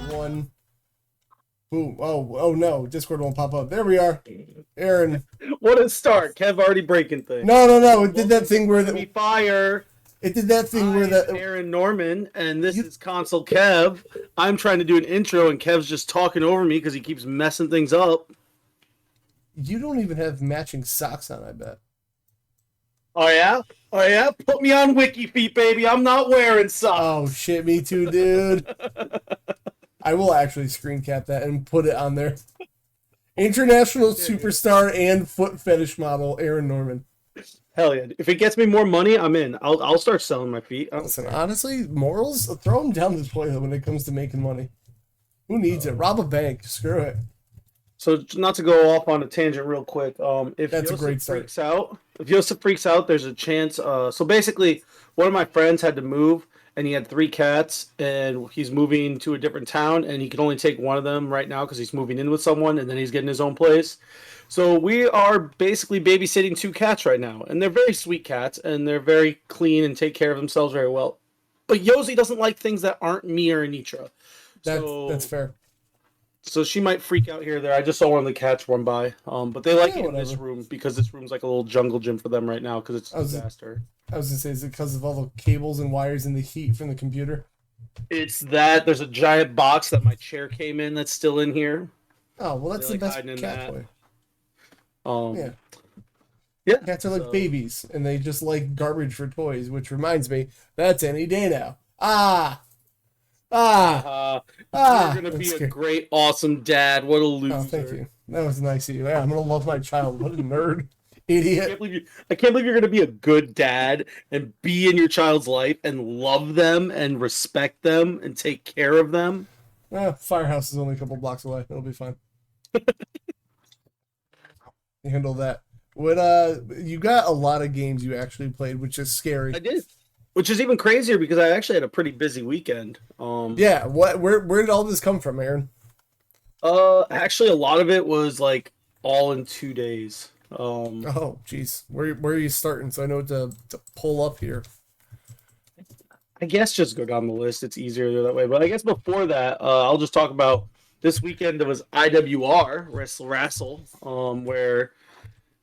One. Boom. Oh no. Discord won't pop up. There we are. Aren. What a start. Kev already breaking things. No. It did that thing where fire. It did that thing where that Aren Norman, and this is Console Kev. I'm trying to do an intro, and Kev's just talking over me because he keeps messing things up. You don't even have matching socks on, I bet. Oh yeah? Put me on Wiki Feet, baby. I'm not wearing socks. Oh shit, me too, dude. I will actually screen cap that and put it on there. International superstar and foot fetish model, Aren Norman. Hell yeah. If it gets me more money, I'm in. I'll start selling my feet. Listen, honestly, morals, throw them down the toilet when it comes to making money. Who needs it? Rob a bank. Screw it. So not to go off on a tangent real quick, if That's Yosef a great start. freaks out, there's a chance. So basically, one of my friends had to move, and he had 3 cats, and he's moving to a different town, and he can only take one of them right now because he's moving in with someone, and then he's getting his own place. So we are basically babysitting 2 cats right now, and they're very sweet cats, and they're very clean and take care of themselves very well. But Yosi doesn't like things that aren't me or Anitra. That's fair. So she might freak out here or there. I just saw one of the cats run by. But they like it in this whatever. room because this room's like a little jungle gym for them right now because it's a disaster. I was going to say, is it because of all the cables and wires and the heat from the computer? It's that. There's a giant box that my chair came in that's still in here. Oh, well, that's the best cat that. toy. Yeah. Cats are like babies, and they just like garbage for toys, which reminds me, that's any day now. You're going to be a great, awesome dad. What a loser. Oh, thank you. That was nice of you. Yeah, I'm going to love my child. What a nerd. Idiot. I can't believe you're going to be a good dad and be in your child's life and love them and respect them and take care of them. Firehouse is only a couple blocks away. It'll be fine. You handle that. You got a lot of games you actually played, which is scary. I did. Which is even crazier because I actually had a pretty busy weekend. Yeah, where did all this come from, Aren? Actually a lot of it was like all in 2 days. Oh, jeez. Where are you starting? So I know what to pull up here. I guess just go down the list. It's easier that way. But I guess before that, I'll just talk about this weekend. It was IWR Wrestle, where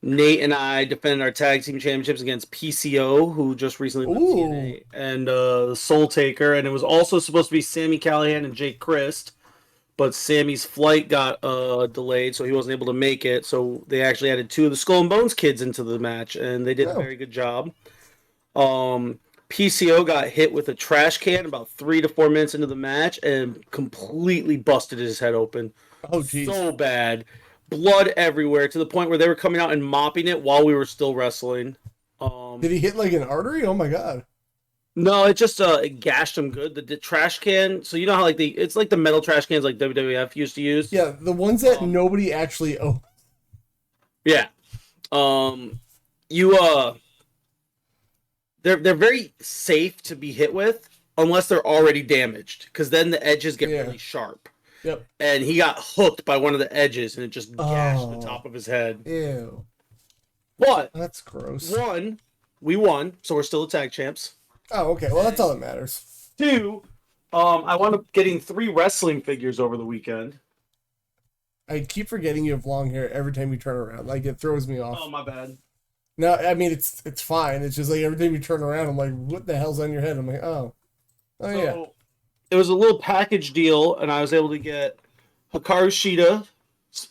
Nate and I defended our tag team championships against PCO, who just recently won TNA, and the Soul Taker. And it was also supposed to be Sammy Callahan and Jake Christ. But Sammy's flight got delayed, so he wasn't able to make it. So they actually added 2 of the Skull and Bones kids into the match, and they did a very good job. PCO got hit with a trash can about 3 to 4 minutes into the match and completely busted his head open. Oh, geez. So bad. Blood everywhere to the point where they were coming out and mopping it while we were still wrestling. Did he hit like an artery? Oh, my God. No, it just it gashed him good. The trash can. So you know how like it's like the metal trash cans like WWF used to use. Yeah, the ones that nobody actually owns. Yeah. They're very safe to be hit with unless they're already damaged, because then the edges get really sharp. Yep. And he got hooked by one of the edges, and it just gashed the top of his head. Ew. But that's gross. We won, so we're still the tag champs. Oh, okay. Well, that's all that matters. 2, I wound up getting 3 wrestling figures over the weekend. I keep forgetting you have long hair every time you turn around. Like, it throws me off. Oh, my bad. No, I mean, it's fine. It's just like every time you turn around, I'm like, what the hell's on your head? I'm like, oh yeah. It was a little package deal, and I was able to get Hikaru Shida,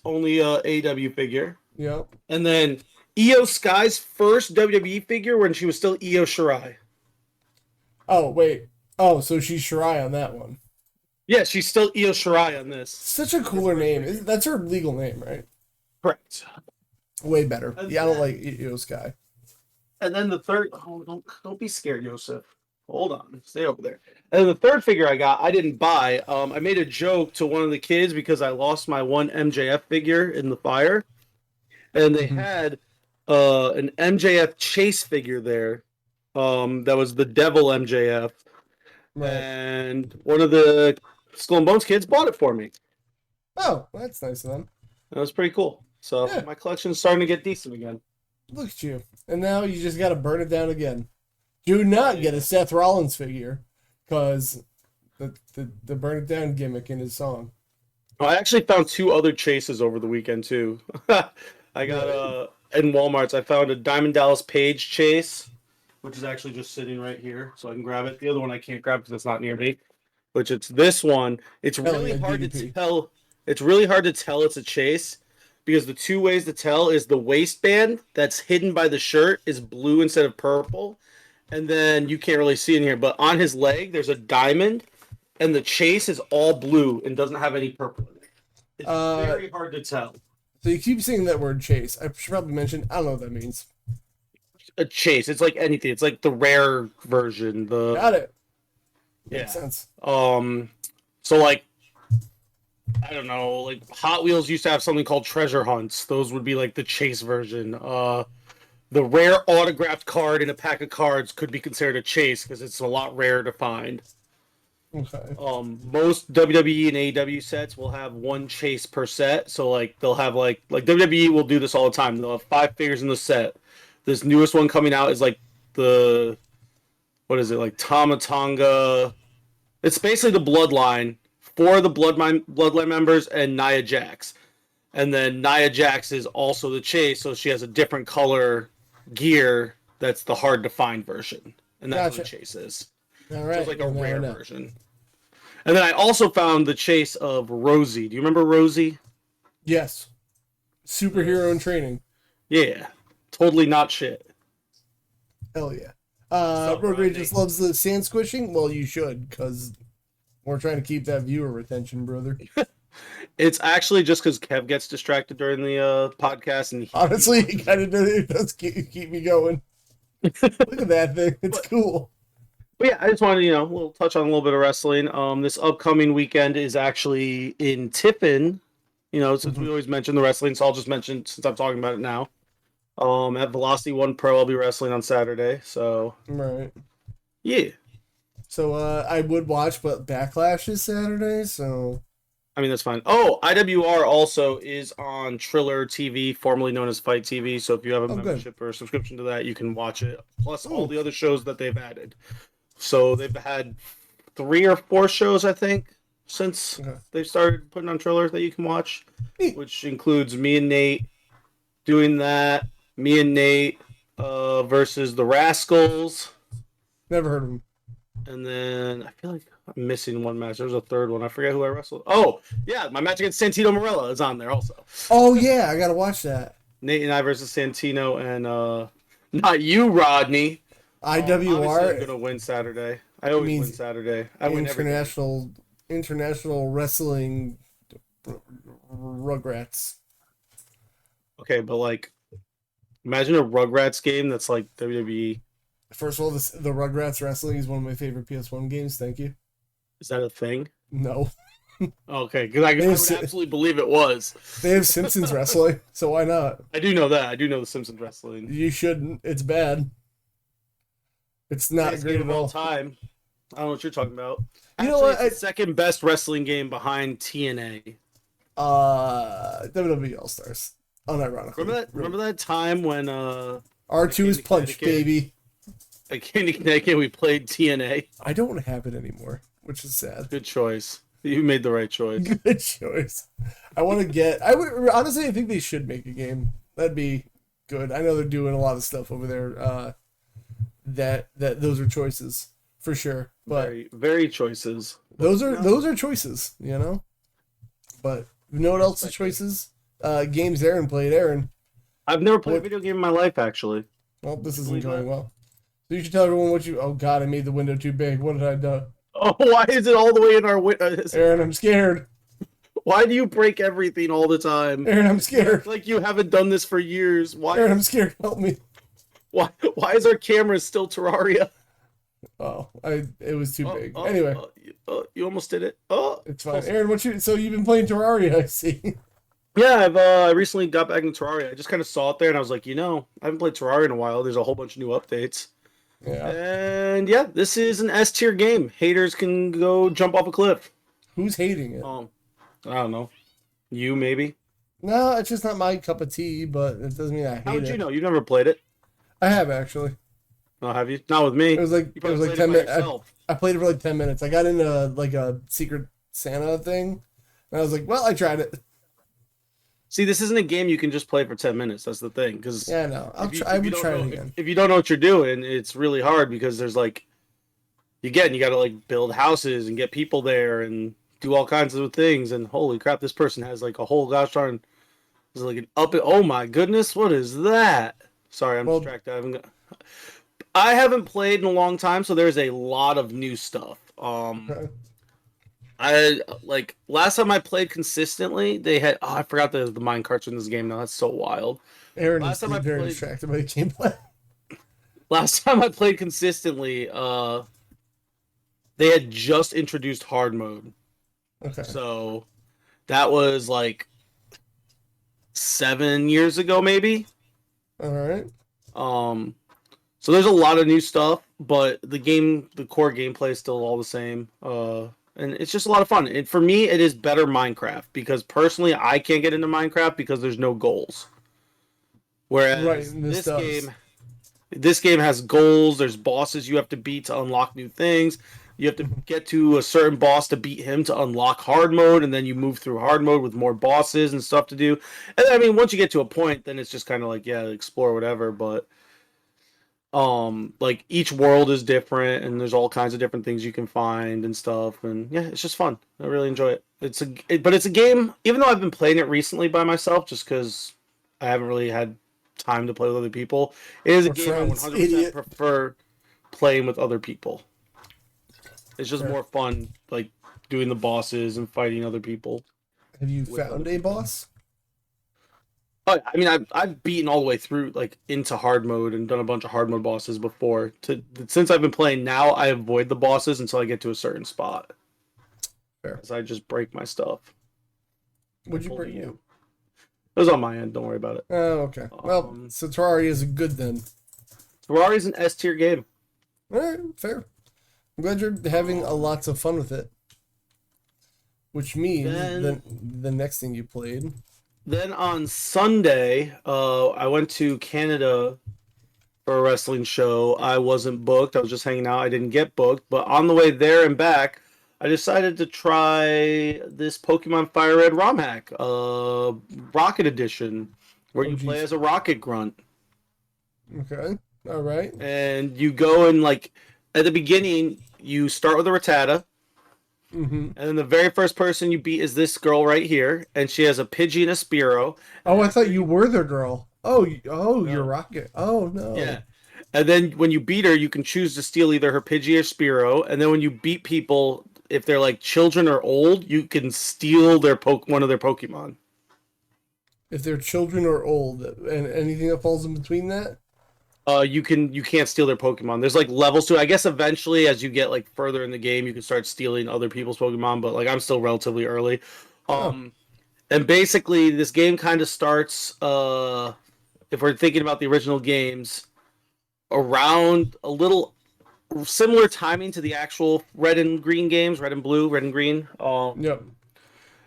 only a AEW figure. Yep. And then Io Sky's first WWE figure when she was still Io Shirai. Oh, wait. Oh, so she's Shirai on that one. Yeah, she's still Io Shirai on this. Such a cooler name. That's her legal name, right? Correct. Way better. I don't like Io Sky. And then the third... Oh, don't be scared, Yosef. Hold on. Stay over there. And the third figure I got, I didn't buy. I made a joke to one of the kids because I lost my one MJF figure in the fire. And they had an MJF chase figure there. That was the Devil MJF. Right. And one of the Skull and Bones kids bought it for me. Oh, that's nice of them. That was pretty cool. So Yeah. my collection's starting to get decent again. Look at you. And now you just got to burn it down again. Do not get a Seth Rollins figure because the burn it down gimmick in his song. Oh, I actually found 2 other chases over the weekend too. I got in Walmart's. I found a Diamond Dallas Page chase, which is actually just sitting right here, so I can grab it. The other one I can't grab because it's not near me. Which it's this one. It's really hard to tell. It's really hard to tell it's a chase because the 2 ways to tell is the waistband that's hidden by the shirt is blue instead of purple, and then you can't really see in here, but on his leg there's a diamond, and the chase is all blue and doesn't have any purple in it. It's very hard to tell. So you keep saying that word chase. I should probably mention, I don't know what that means. A chase. It's like anything. It's like the rare version. Got it. Yeah. Makes sense. So like, I don't know, like Hot Wheels used to have something called treasure hunts. Those would be like the chase version. The rare autographed card in a pack of cards could be considered a chase because it's a lot rarer to find. Okay. Most WWE and AEW sets will have 1 chase per set. So like they'll have like WWE will do this all the time. They'll have 5 figures in the set. This newest one coming out is like what is it, like Tama Tonga? It's basically the Bloodline. 4 of the Bloodline members and Nia Jax. And then Nia Jax is also the chase, so she has a different color gear that's the hard to find version. And that's what the chase is. All right. So it's like a rare version. And then I also found the chase of Rosie. Do you remember Rosie? Yes. Superhero in training. Yeah. Totally not shit. Hell yeah. Road Rage just loves the sand squishing. Well, you should, because we're trying to keep that viewer retention, brother. It's actually just because Kev gets distracted during the podcast, and honestly, it does keep me going. Look at that thing; it's cool. But yeah, I just wanted to we'll touch on a little bit of wrestling. This upcoming weekend is actually in Tiffin. Since we always mention the wrestling, so I'll just mention since I'm talking about it now. At Velocity 1 Pro, I'll be wrestling on Saturday. So right, yeah. So I would watch, but Backlash is Saturday, so I mean that's fine. Oh, IWR also is on Triller TV, formerly known as Fight TV. So if you have a membership or a subscription to that, you can watch it. Plus all the other shows that they've added. So they've had 3 or 4 shows, I think, since they've started putting on Triller that you can watch, which includes me and Nate doing that. Me and Nate versus the Rascals. Never heard of them. And then I feel like I'm missing one match. There's a third one. I forget who I wrestled. Oh, yeah, my match against Santino Marella is on there also. Oh, yeah, I got to watch that. Nate and I versus Santino and not you, Rodney. IWR. I'm going to win Saturday. I always win Saturday. I win International Wrestling Rugrats. Okay, but like, imagine a Rugrats game that's like WWE. First of all, the Rugrats Wrestling is one of my favorite PS1 games. Thank you. Is that a thing? No. Okay, because I would absolutely believe it was. They have Simpsons Wrestling, so why not? I do know that. I do know the Simpsons Wrestling. You shouldn't. It's bad. It's not great at all. Time. I don't know what you're talking about. You know what? It's the second best wrestling game behind TNA. WWE All Stars. Unironically. Remember that time when R2 is Punch, baby. At Candy Connecticut, we played TNA. I don't have it anymore, which is sad. Good choice. You made the right choice. Good choice. I think they should make a game. That'd be good. I know they're doing a lot of stuff over there. That those are choices for sure. But very, very choices. Those are choices, But you know what else is choices? Games Aaron played. Aaron. I've never played a video game in my life, actually. Well, this isn't going well. So you should tell everyone what you... Oh, God, I made the window too big. What did I do? Oh, why is it all the way in our window? Aaron, I'm scared. Why do you break everything all the time? Aaron, I'm scared. Like you haven't done this for years. Why? Aaron, I'm scared. Help me. Why is our camera still Terraria? Oh, it was too big. Anyway. You almost did it. Oh, it's fine. Aaron, so you've been playing Terraria, I see. Yeah, I recently got back into Terraria. I just kind of saw it there, and I was like, I haven't played Terraria in a while. There's a whole bunch of new updates. Yeah. And yeah, this is an S tier game. Haters can go jump off a cliff. Who's hating it? I don't know. You maybe. No, it's just not my cup of tea, but it doesn't mean I How hate would you it. know? You've never played it. I have actually. No, have you? Not with me. You It was probably like played it 10 by minutes. yourself. I played it for like 10 minutes. I got into like a Secret Santa thing, and I was like, well, I tried it. See, this isn't a game you can just play for 10 minutes. That's the thing. Because Yeah, no, I'll try. I if you would don't try it know again. if you don't know what you're doing, it's really hard because there's like again, you got to like build houses and get people there and do all kinds of things. And holy crap, this person has like a whole gosh darn, is like an up. Oh my goodness, what is that? Sorry, I'm Well, distracted. I haven't played in a long time, so there's a lot of new stuff. okay. I like last time I played consistently, they had I forgot the mine carts in this game now. That's so wild. Aaron Last is time I very played distracted by the gameplay. last time I played consistently, they had just introduced hard mode. Okay. So that was like 7 years ago, maybe. All right. Um, so there's a lot of new stuff, but the core gameplay is still all the same. And it's just a lot of fun. And for me, it is better Minecraft because personally, I can't get into Minecraft because there's no goals. Right. Whereas And this does. this game has goals. There's bosses you have to beat to unlock new things. You have to get to a certain boss to beat him to unlock hard mode, and then you move through hard mode with more bosses and stuff to do. And I mean, once you get to a point, then it's just kind of like yeah, explore whatever. But like each world is different, and there's all kinds of different things you can find and stuff. And yeah, it's just fun. I really enjoy it. But it's a game. Even though I've been playing it recently by myself, just because I haven't really had time to play with other people, it is a Or game I friends, 100% idiot. prefer playing with other people. It's just Sure. more fun, like doing the bosses and fighting other people Have you with other found a people. boss? But I mean, I've beaten all the way through like into hard mode and done a bunch of hard mode bosses before. Since I've been playing now, I avoid the bosses until I get to a certain spot, Fair. as I just break my stuff. Would If you only bring you. you? It was on my end. Don't worry about it. Oh, okay. Well, Um, so Terraria is good then. Terraria's an S tier game. All right, fair. I'm glad you're having a lots of fun with it. Which means Then the next thing you played. then on Sunday, I went to Canada for a wrestling show. I wasn't booked. I was just hanging out. I didn't get booked. But on the way there and back, I decided to try this Pokemon Fire Red ROM hack, Rocket Edition, where Oh, you play geez. as a rocket grunt. Okay. All right. And you go and, like, at the beginning, you start with a Rattata. Mm-hmm. And then the very first person you beat is this girl right here. And she has a Pidgey and a Spearow. And Oh, I thought after you you. were the girl. Oh, you're No. Rocket. Oh Yeah. no. And then when you beat her, you can choose to steal either her Pidgey or Spearow. And then when you beat people, if they're like children or old, you can steal one of their Pokemon. If they're children or old, and anything that falls in between that. You can't steal their Pokemon. There's like levels to it. I guess eventually, as you get like further in the game, you can start stealing other people's Pokemon. But like I'm still relatively early. Oh, Um, and basically, this game kind of starts. If we're thinking about the original games, around a little similar timing to the actual red and green games, red and blue, red and green. yep.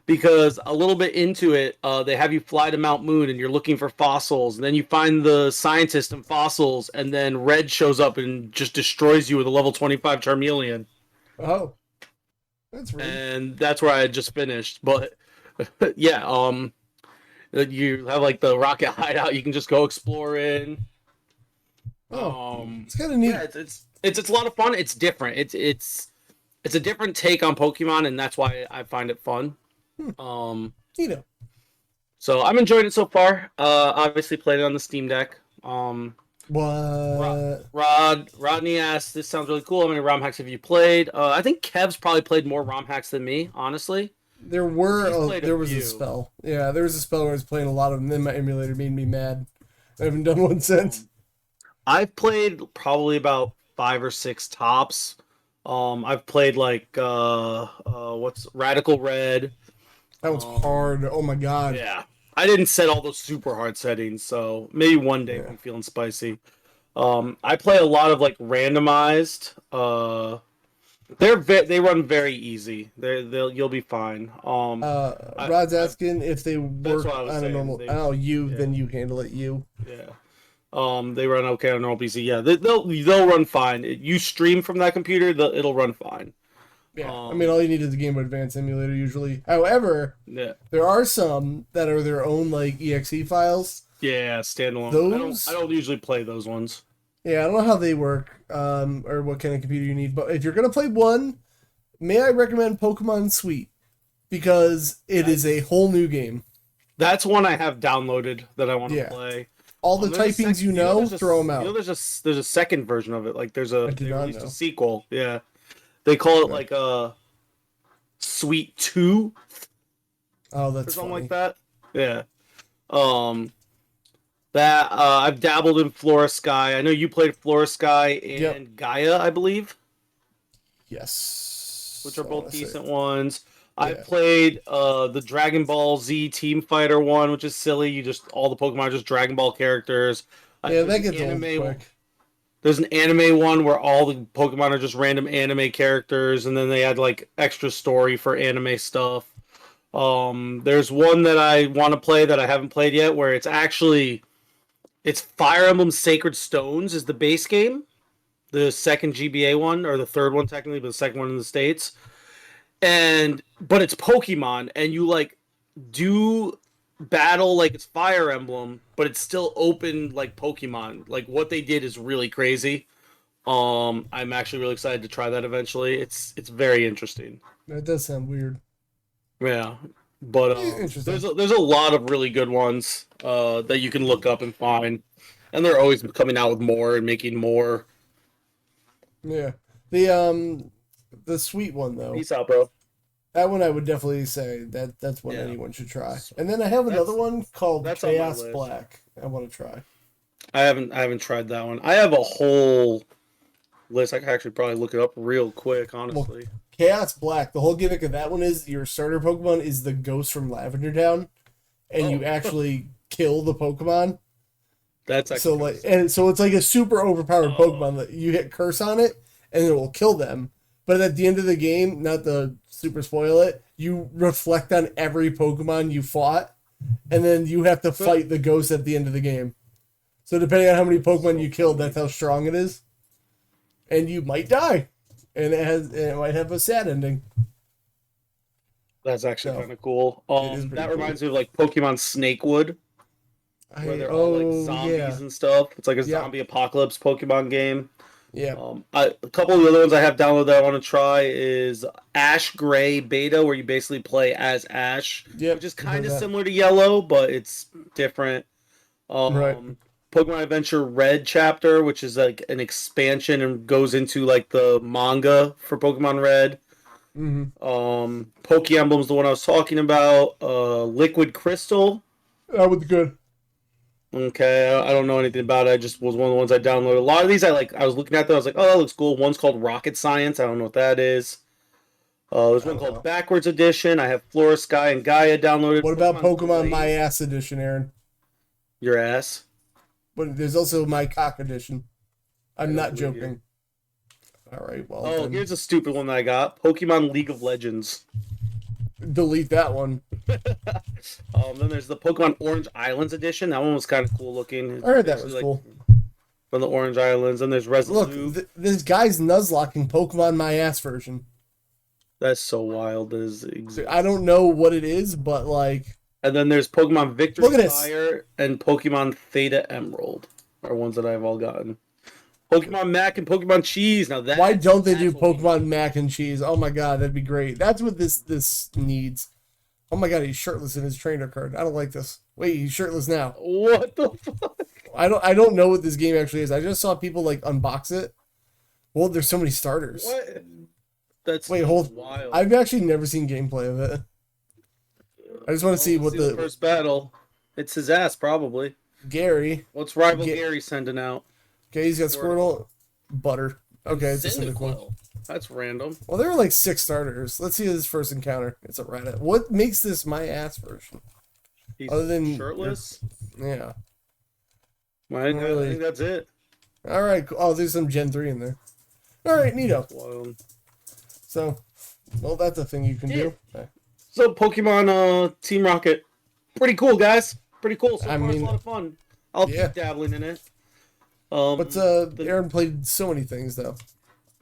Because a little bit into it, they have you fly to Mount Moon and you're looking for fossils, and then you find the scientist and fossils, and then Red shows up and just destroys you with a level 25 Charmeleon, Oh, that's rude. and that's where I had just finished. But yeah, you have like the rocket hideout, you can just go explore in. Oh, Um, it's kind of yeah, neat. it's a lot of fun. It's different. It's a different take on Pokemon, and that's why I find it fun. Hmm, Um, you know. so I'm enjoying it so far. Obviously played it on the Steam Deck. What? Rodney asked, "This sounds really cool. How many ROM hacks have you played?" I think Kev's probably played more ROM hacks than me, honestly. He's played a There was a few. spell. Yeah, there was a spell where I was playing a lot of them. Then my emulator made me mad. I haven't done one since. Um, I've played probably about 5 or 6 tops. I've played like what's Radical Red. That was Um, hard. Oh my god. yeah, I didn't set all those super hard settings, so maybe one day if Yeah. I'm feeling spicy. I play a lot of like randomized. They run very easy. You'll be fine. Rod's asking if they That's work what I was on a saying. normal. Then you handle it. Yeah. They run okay on normal PC. Yeah, they'll run fine. You stream from that computer, it'll run fine. Yeah, I mean, all you need is a Game Boy Advance emulator usually. However, Yeah. there are some that are their own like exe files. Yeah, standalone. Those I don't usually play those ones. Yeah, I don't know how they work, or what kind of computer you need. But if you're gonna play one, may I recommend Pokemon Sweet because it is a whole new game. That's one I have downloaded that I want to play. All the typings throw them out. There's a second version of it. Like they released a sequel. Yeah, they call it like Sweet 2. Oh, that's or something funny. like that. Yeah. That I've dabbled in Flora Sky. I know you played Flora Sky and Gaia, I believe. Yes. Which are both decent ones. I played the Dragon Ball Z Team Fighter one, which is silly. All the Pokemon are just Dragon Ball characters. Yeah, that gets old quick. There's an anime one where all the Pokemon are just random anime characters, and then they add like extra story for anime stuff. There's one that I want to play that I haven't played yet, where it's Fire Emblem Sacred Stones is the base game, the second GBA one, or the third one technically, but the second one in the States. But it's Pokemon, and you like do battle like it's Fire Emblem, but it's still open like Pokemon. Like what they did is really crazy. I'm actually really excited to try that eventually. It's very interesting. That does sound weird. Yeah, but there's a lot of really good ones that you can look up and find, and they're always coming out with more and making more. Yeah, the Sweet one though. Peace out, bro. That one I would definitely say that's one anyone should try. And then I have another one called Chaos Black. I want to try. I haven't tried that one. I have a whole list. I could actually probably look it up real quick, honestly. Well, Chaos Black. The whole gimmick of that one is your starter Pokemon is the ghost from Lavender Town, and you actually kill the Pokemon. That's actually so it's like a super overpowered Pokemon that you hit curse on it and it will kill them. But at the end of the game, not to super spoil it, you reflect on every Pokemon you fought, and then you have to fight the ghost at the end of the game. So depending on how many Pokemon you killed, that's how strong it is. And you might die. And it might have a sad ending. That's actually kind of cool. That reminds me of like Pokemon Snakewood, where they're all like zombies and stuff. It's like a zombie apocalypse Pokemon game. Yeah. A couple of the other ones I have downloaded that I want to try is Ash Gray Beta, where you basically play as Ash, which is kind of similar to Yellow, but it's different. Right. Pokemon Adventure Red Chapter, which is like an expansion and goes into like the manga for Pokemon Red. Mm-hmm. Poke Emblem's the one I was talking about. Liquid Crystal. That was good. Okay, I don't know anything about it. I just was one of the ones I downloaded. A lot of these I was looking at them, I was like, oh, that looks cool. One's called Rocket Science. I don't know what that is. There's one called Backwards Edition. I have Flora Sky and Gaia downloaded. What about Pokemon My Ass Edition, Aaron? Your ass? But there's also My Cock Edition. I'm not joking. All right, well. Here's a stupid one that I got. Pokemon League of Legends. Delete that one. Then there's the Pokemon Orange Islands edition. That one was kind of cool looking. I heard that was cool. From the Orange Islands. And there's Resolute. Look, this guy's Nuzlocking Pokemon My Ass version. That's so wild. I don't know what it is, but like. And then there's Pokemon Victory Fire and Pokemon Theta Emerald are ones that I've all gotten. Pokemon Mac and Pokemon Cheese. Now that why don't they do Pokemon Mac and Cheese? Oh my god, that'd be great. That's what this needs. Oh my god, he's shirtless in his trainer card. I don't like this. Wait, he's shirtless now. What the fuck? I don't know what this game actually is. I just saw people like unbox it. Well, there's so many starters. What? That's wild. I've actually never seen gameplay of it. I just want to see what the first battle. It's his ass probably. Gary. What's rival Gary sending out? Okay, he's got Squirtle, Butter. Okay, it's a Cyndaquil. That's random. Well, there were like 6 starters. Let's see his first encounter. It's a Reddit. What makes this My Ass version? He's other than shirtless? Yeah. I think that's it. All right. Oh, there's some Gen 3 in there. All right, neato. So, well, that's a thing you can do. So Pokemon Team Rocket, pretty cool, guys. Pretty cool. So far, it's a lot of fun. I'll keep dabbling in it. But Aaron played so many things though.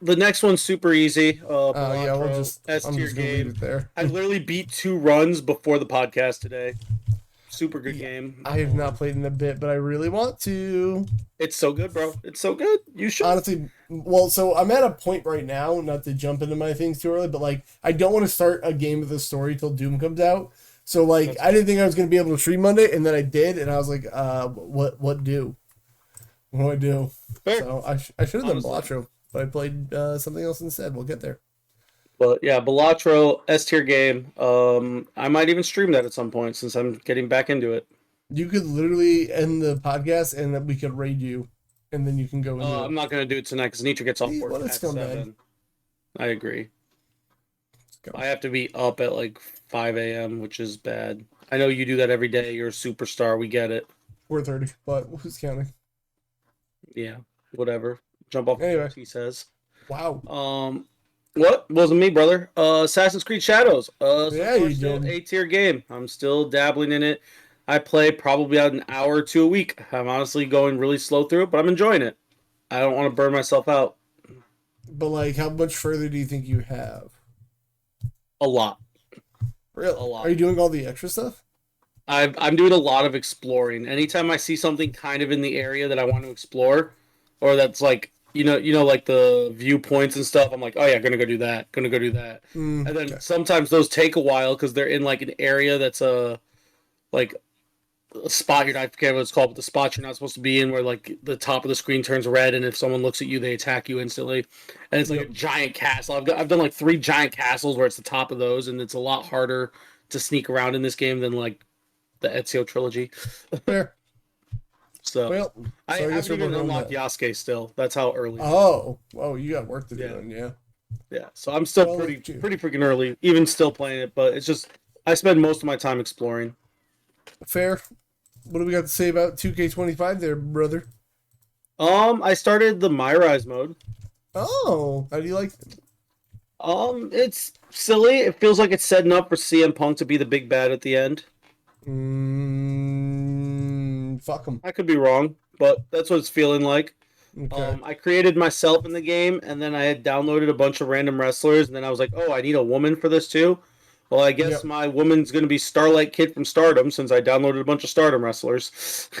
The next one's super easy. Yeah, we'll just S tier game. Leave it there. I literally beat 2 runs before the podcast today. Super good game. I have not played in a bit, but I really want to. It's so good, bro. It's so good. You should. Honestly, well, so I'm at a point right now, not to jump into my things too early, but like I don't want to start a game with a story till Doom comes out. So like I didn't think I was gonna be able to stream Monday, and then I did, and I was like, what do? What do I do? Fair. So I should have done Balatro, but I played something else instead. We'll get there. But yeah, Balatro, S tier game. I might even stream that at some point since I'm getting back into it. You could literally end the podcast and then we could raid you, and then you can go into it. I'm not gonna do it tonight because Nitra gets off work at 7. I agree. I have to be up at like 5 a.m., which is bad. I know you do that every day. You're a superstar. We get it. 4:30, but who's counting? Yeah, whatever. Jump off. Anyway, he says. Wow. What? Wasn't me, brother. Assassin's Creed Shadows. Yeah, you still did. A-tier game. I'm still dabbling in it. I play probably about an hour or 2 a week. I'm honestly going really slow through it, but I'm enjoying it. I don't want to burn myself out. But like, how much further do you think you have? A lot. Really? A lot. Are you doing all the extra stuff? I'm doing a lot of exploring. Anytime I see something kind of in the area that I want to explore, or that's like, you know, like the viewpoints and stuff, I'm like, oh yeah, gonna go do that. And then sometimes those take a while because they're in like an area that's like a spot I forget what it's called, but the spot you're not supposed to be in, where like the top of the screen turns red, and if someone looks at you, they attack you instantly. And it's like a giant castle. I've done like 3 giant castles where it's the top of those, and it's a lot harder to sneak around in this game than like the Ezio trilogy. Fair. So I haven't even unlocked Yasuke still. That's how early. Oh, you got work to do. Then, yeah. So I'm still pretty freaking early, even still playing it. But it's just I spend most of my time exploring. Fair. What do we got to say about 2K25 there, brother? I started the My Rise mode. Oh, how do you like it? It's silly. It feels like it's setting up for CM Punk to be the big bad at the end. Fuck him. I could be wrong, but that's what it's feeling like. Okay. I created myself in the game, and then I had downloaded a bunch of random wrestlers, and then I was like, oh, I need a woman for this too. Well, I guess my woman's going to be Starlight Kid from Stardom, since I downloaded a bunch of Stardom wrestlers.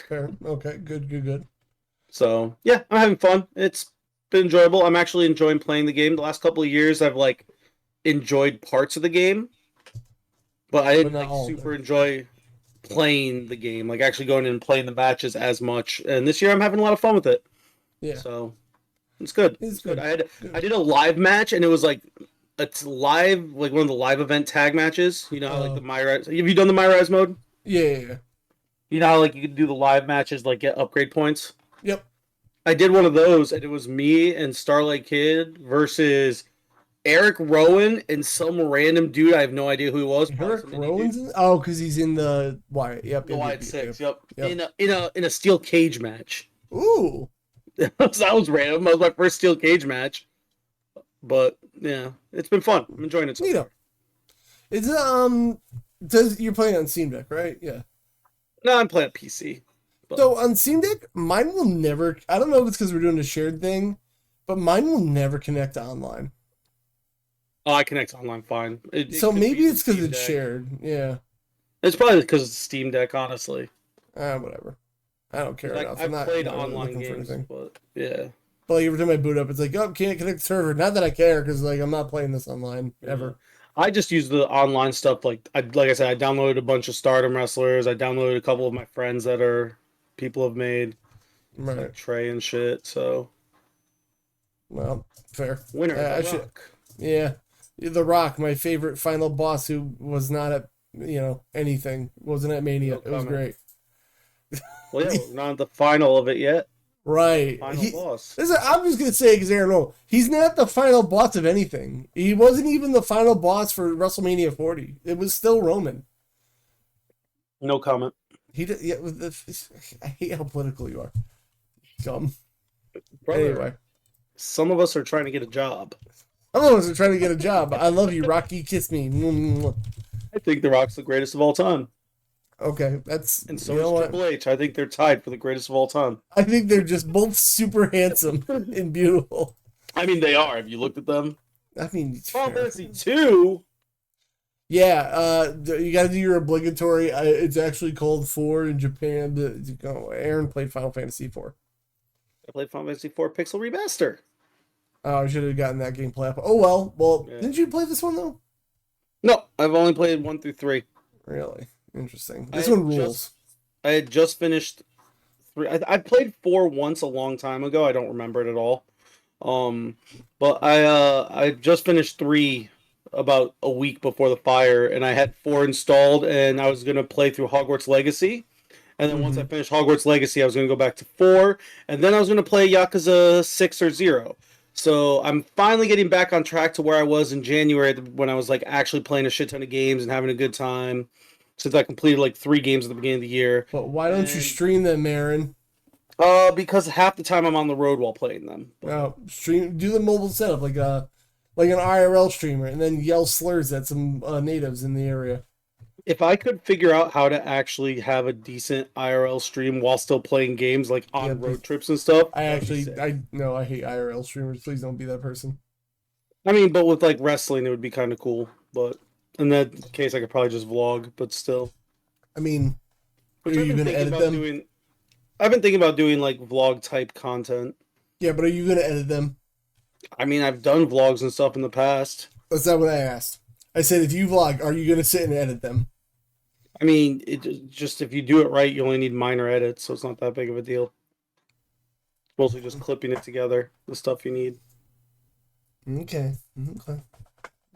Fair. Okay. Good. So, yeah, I'm having fun. It's been enjoyable. I'm actually enjoying playing the game. The last couple of years, I've, like, enjoyed parts of the game, but I didn't, super enjoy playing the game, like, actually going in and playing the matches as much. And this year, I'm having a lot of fun with it. Yeah. So, it's good. It's good. I did a live match, and it was, like, it's live, like one of the live event tag matches. You know how like the My Rise. Have you done the My Rise mode? Yeah. You know how like you can do the live matches, like get upgrade points. Yep. I did one of those, and it was me and Starlight Kid versus Eric Rowan and some random dude. I have no idea who he was. Eric Rowan's because he's in the Wyatt. Yep. The Wyatt 6. Yep. In a steel cage match. Ooh. That was random. That was my first steel cage match. But yeah, it's been fun. I'm enjoying it. It's you're playing on Steam Deck, right? Yeah. No, I'm playing PC. But... So on Steam Deck, mine will never. I don't know if it's because we're doing a shared thing, but mine will never connect to online. Oh, I connect online fine. So maybe it's because it's shared. Yeah. It's probably because it's Steam Deck, honestly. Whatever. I don't care enough. I've played online games, but yeah. But like every time I boot up, it's like, oh, can't connect the server. Not that I care, because like I'm not playing this online ever. I just use the online stuff. Like I said, I downloaded a bunch of Stardom wrestlers. I downloaded a couple of my friends that are people have made, like Trey and shit. So, well, fair. Winner, The Rock. Yeah, The Rock, my favorite final boss, who was not at anything, wasn't at Mania. It was great. Well, yeah, we're not at the final of it yet. Right. Final boss. I'm just going to say, because Aaron, no, he's not the final boss of anything. He wasn't even the final boss for WrestleMania 40. It was still Roman. No comment. He did. Yeah, I hate how political you are. Dumb. Brother, anyway. Some of us are trying to get a job. I'm the ones that are trying to get a job. I love you, Rocky. Kiss me. I think The Rock's the greatest of all time. Okay, that's And so you is know what? Triple H. I think they're tied for the greatest of all time. I think they're just both super handsome and beautiful. I mean, they are. Have you looked at them? I mean, it's Final fair. Fantasy 2. Yeah, you got to do your obligatory. It's actually called 4 in Japan. Aaron played Final Fantasy 4. I played Final Fantasy 4 Pixel Remaster. Oh, I should have gotten that gameplay up. Oh well. Well, Yeah. didn't you play this one though? No, I've only played 1 through 3. Really interesting. I This had one rules. I had just finished 3. I played 4 once a long time ago. I don't remember it at all. But I just finished 3 about a week before the fire, and I had 4 installed, and I was gonna play through Hogwarts Legacy. And then once I finished Hogwarts Legacy, I was going to go back to 4, and then I was going to play Yakuza 6 or 0. So I'm finally getting back on track to where I was in January when I was like actually playing a shit ton of games and having a good time. Since I completed like 3 games at the beginning of the year. But why don't you stream them, Aaron? Because half the time I'm on the road while playing them. No, do the mobile setup like an IRL streamer, and then yell slurs at some natives in the area. If I could figure out how to actually have a decent IRL stream while still playing games like on road trips and stuff, I hate IRL streamers. Please don't be that person. I mean, but with like wrestling, it would be kind of cool. But in that case, I could probably just vlog. But still, I mean, are you going to edit them? I've been thinking about doing like vlog type content. Yeah, but are you going to edit them? I mean, I've done vlogs and stuff in the past. That's not what I asked. I said, if you vlog, are you going to sit and edit them? I mean, it just if you do it right, you only need minor edits, so it's not that big of a deal. It's mostly just clipping it together, the stuff you need. Okay.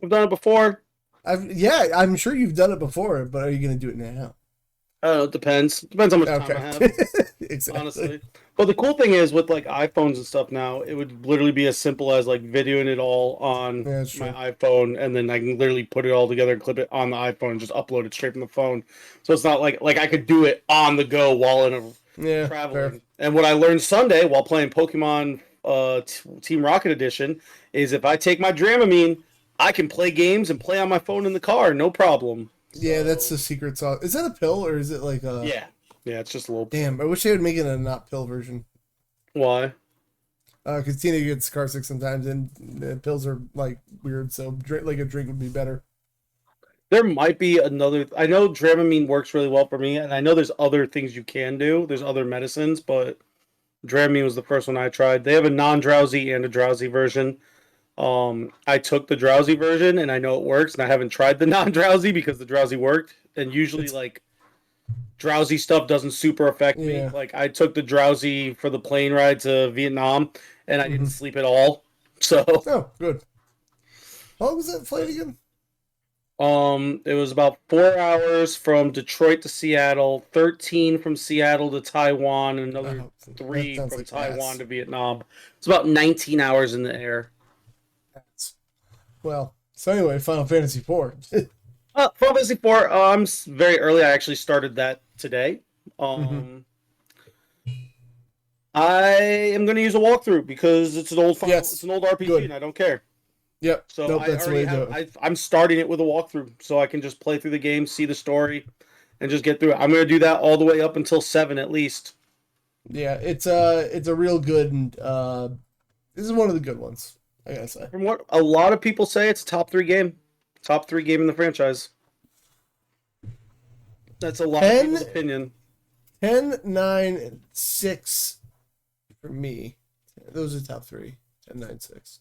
I've done it before. I'm sure you've done it before, but are you going to do it now? It depends. Depends how much time I have. Exactly. Honestly. But the cool thing is with like iPhones and stuff now, it would literally be as simple as like videoing it all on my iPhone, and then I can literally put it all together and clip it on the iPhone and just upload it straight from the phone. So it's not like I could do it on the go while in a traveling. Fair. And what I learned Sunday while playing Pokemon Team Rocket Edition is if I take my Dramamine, I can play games and play on my phone in the car, no problem. Yeah, that's the secret sauce. Is that a pill or is it like a... Yeah, it's just a little... Damn, I wish they would make it a not pill version. Why? Because Tina gets car sick sometimes and the pills are like weird, so like a drink would be better. There might be another... I know Dramamine works really well for me, and I know there's other things you can do. There's other medicines, but Dramamine was the first one I tried. They have a non-drowsy and a drowsy version. I took the drowsy version, and I know it works, and I haven't tried the non-drowsy because the drowsy worked, and usually, like, drowsy stuff doesn't super affect me. Like, I took the drowsy for the plane ride to Vietnam, and I didn't sleep at all, so... Oh, good. How long was that flight again? It was about 4 hours from Detroit to Seattle, 13 from Seattle to Taiwan, and another 3 from like Taiwan to Vietnam. It's about 19 hours in the air. Well, so anyway, Final Fantasy IV. Final Fantasy IV, I'm very early. I actually started that today. I am going to use a walkthrough because it's an old it's an old RPG and I don't care. Yep. So I'm starting it with a walkthrough so I can just play through the game, see the story, and just get through it. I'm going to do that all the way up until 7 at least. Yeah, it's a real good and this is one of the good ones. I gotta say. From what a lot of people say, it's a top 3 game. Top 3 game in the franchise. That's a lot of people's opinion. 10, 9, and 6 for me. Those are top 3. 10, 9, 6.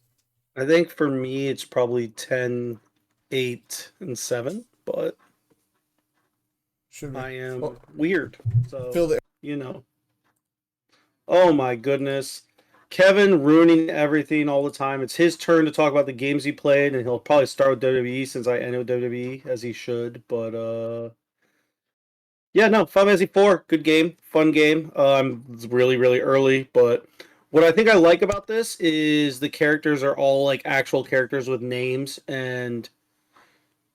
I think for me, it's probably 10, 8, and 7, but I am weird. So, you know. Oh my goodness. Kevin ruining everything all the time. It's his turn to talk about the games he played, and he'll probably start with WWE since I ended with WWE, as he should. But, yeah, no, Final Fantasy IV, good game, fun game. It's really, really early, but what I think I like about this is the characters are all, like, actual characters with names and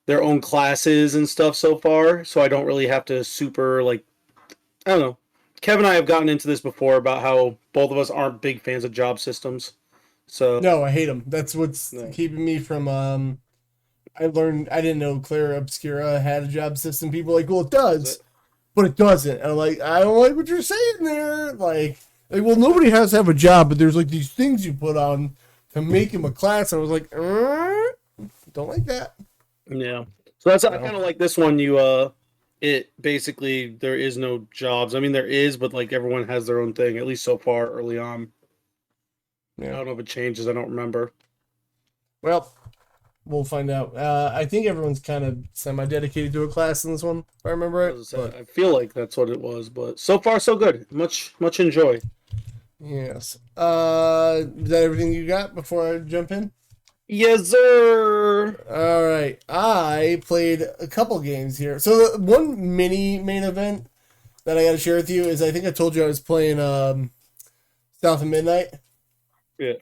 their own classes and stuff so far, so I don't really have to super, like, I don't know. Kevin and I have gotten into this before about how both of us aren't big fans of job systems. So No, I hate them. That's what's no. keeping me from. I learned I didn't know Clara Obscura had a job system. People are like, well, it Is does, it? but it doesn't. And I'm like, I don't like what you're saying there. Well, nobody has to have a job, but there's like these things you put on to make him a class. And I was like, don't like that. Yeah. So that's I No. kind of like this one. It basically there is no jobs. I mean, there is, but like everyone has their own thing. At least so far early on. I Yeah. don't know if it changes. I don't remember. Well, we'll find out. I think everyone's kind of semi-dedicated to a class in this one, if I remember right. As I But said, I feel like that's what it was, but so far so good. Much enjoy. yes. Is that everything you got before I jump in? Yes, sir. All right. I played a couple games here. So the one mini main event that I got to share with you is I think I told you I was playing South of Midnight. Yeah.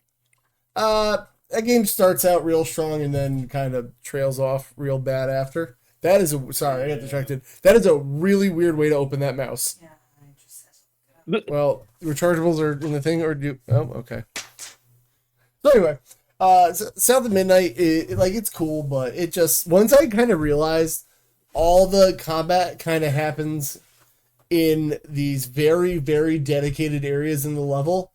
That game starts out real strong and then kind of trails off real bad after. That is sorry, I got distracted. That is a really weird way to open that mouse. Yeah, I just said. Well, rechargeables are in the thing, or do okay. So anyway, South of Midnight, it's cool, but it just once I kind of realized all the combat kind of happens in these very very dedicated areas in the level.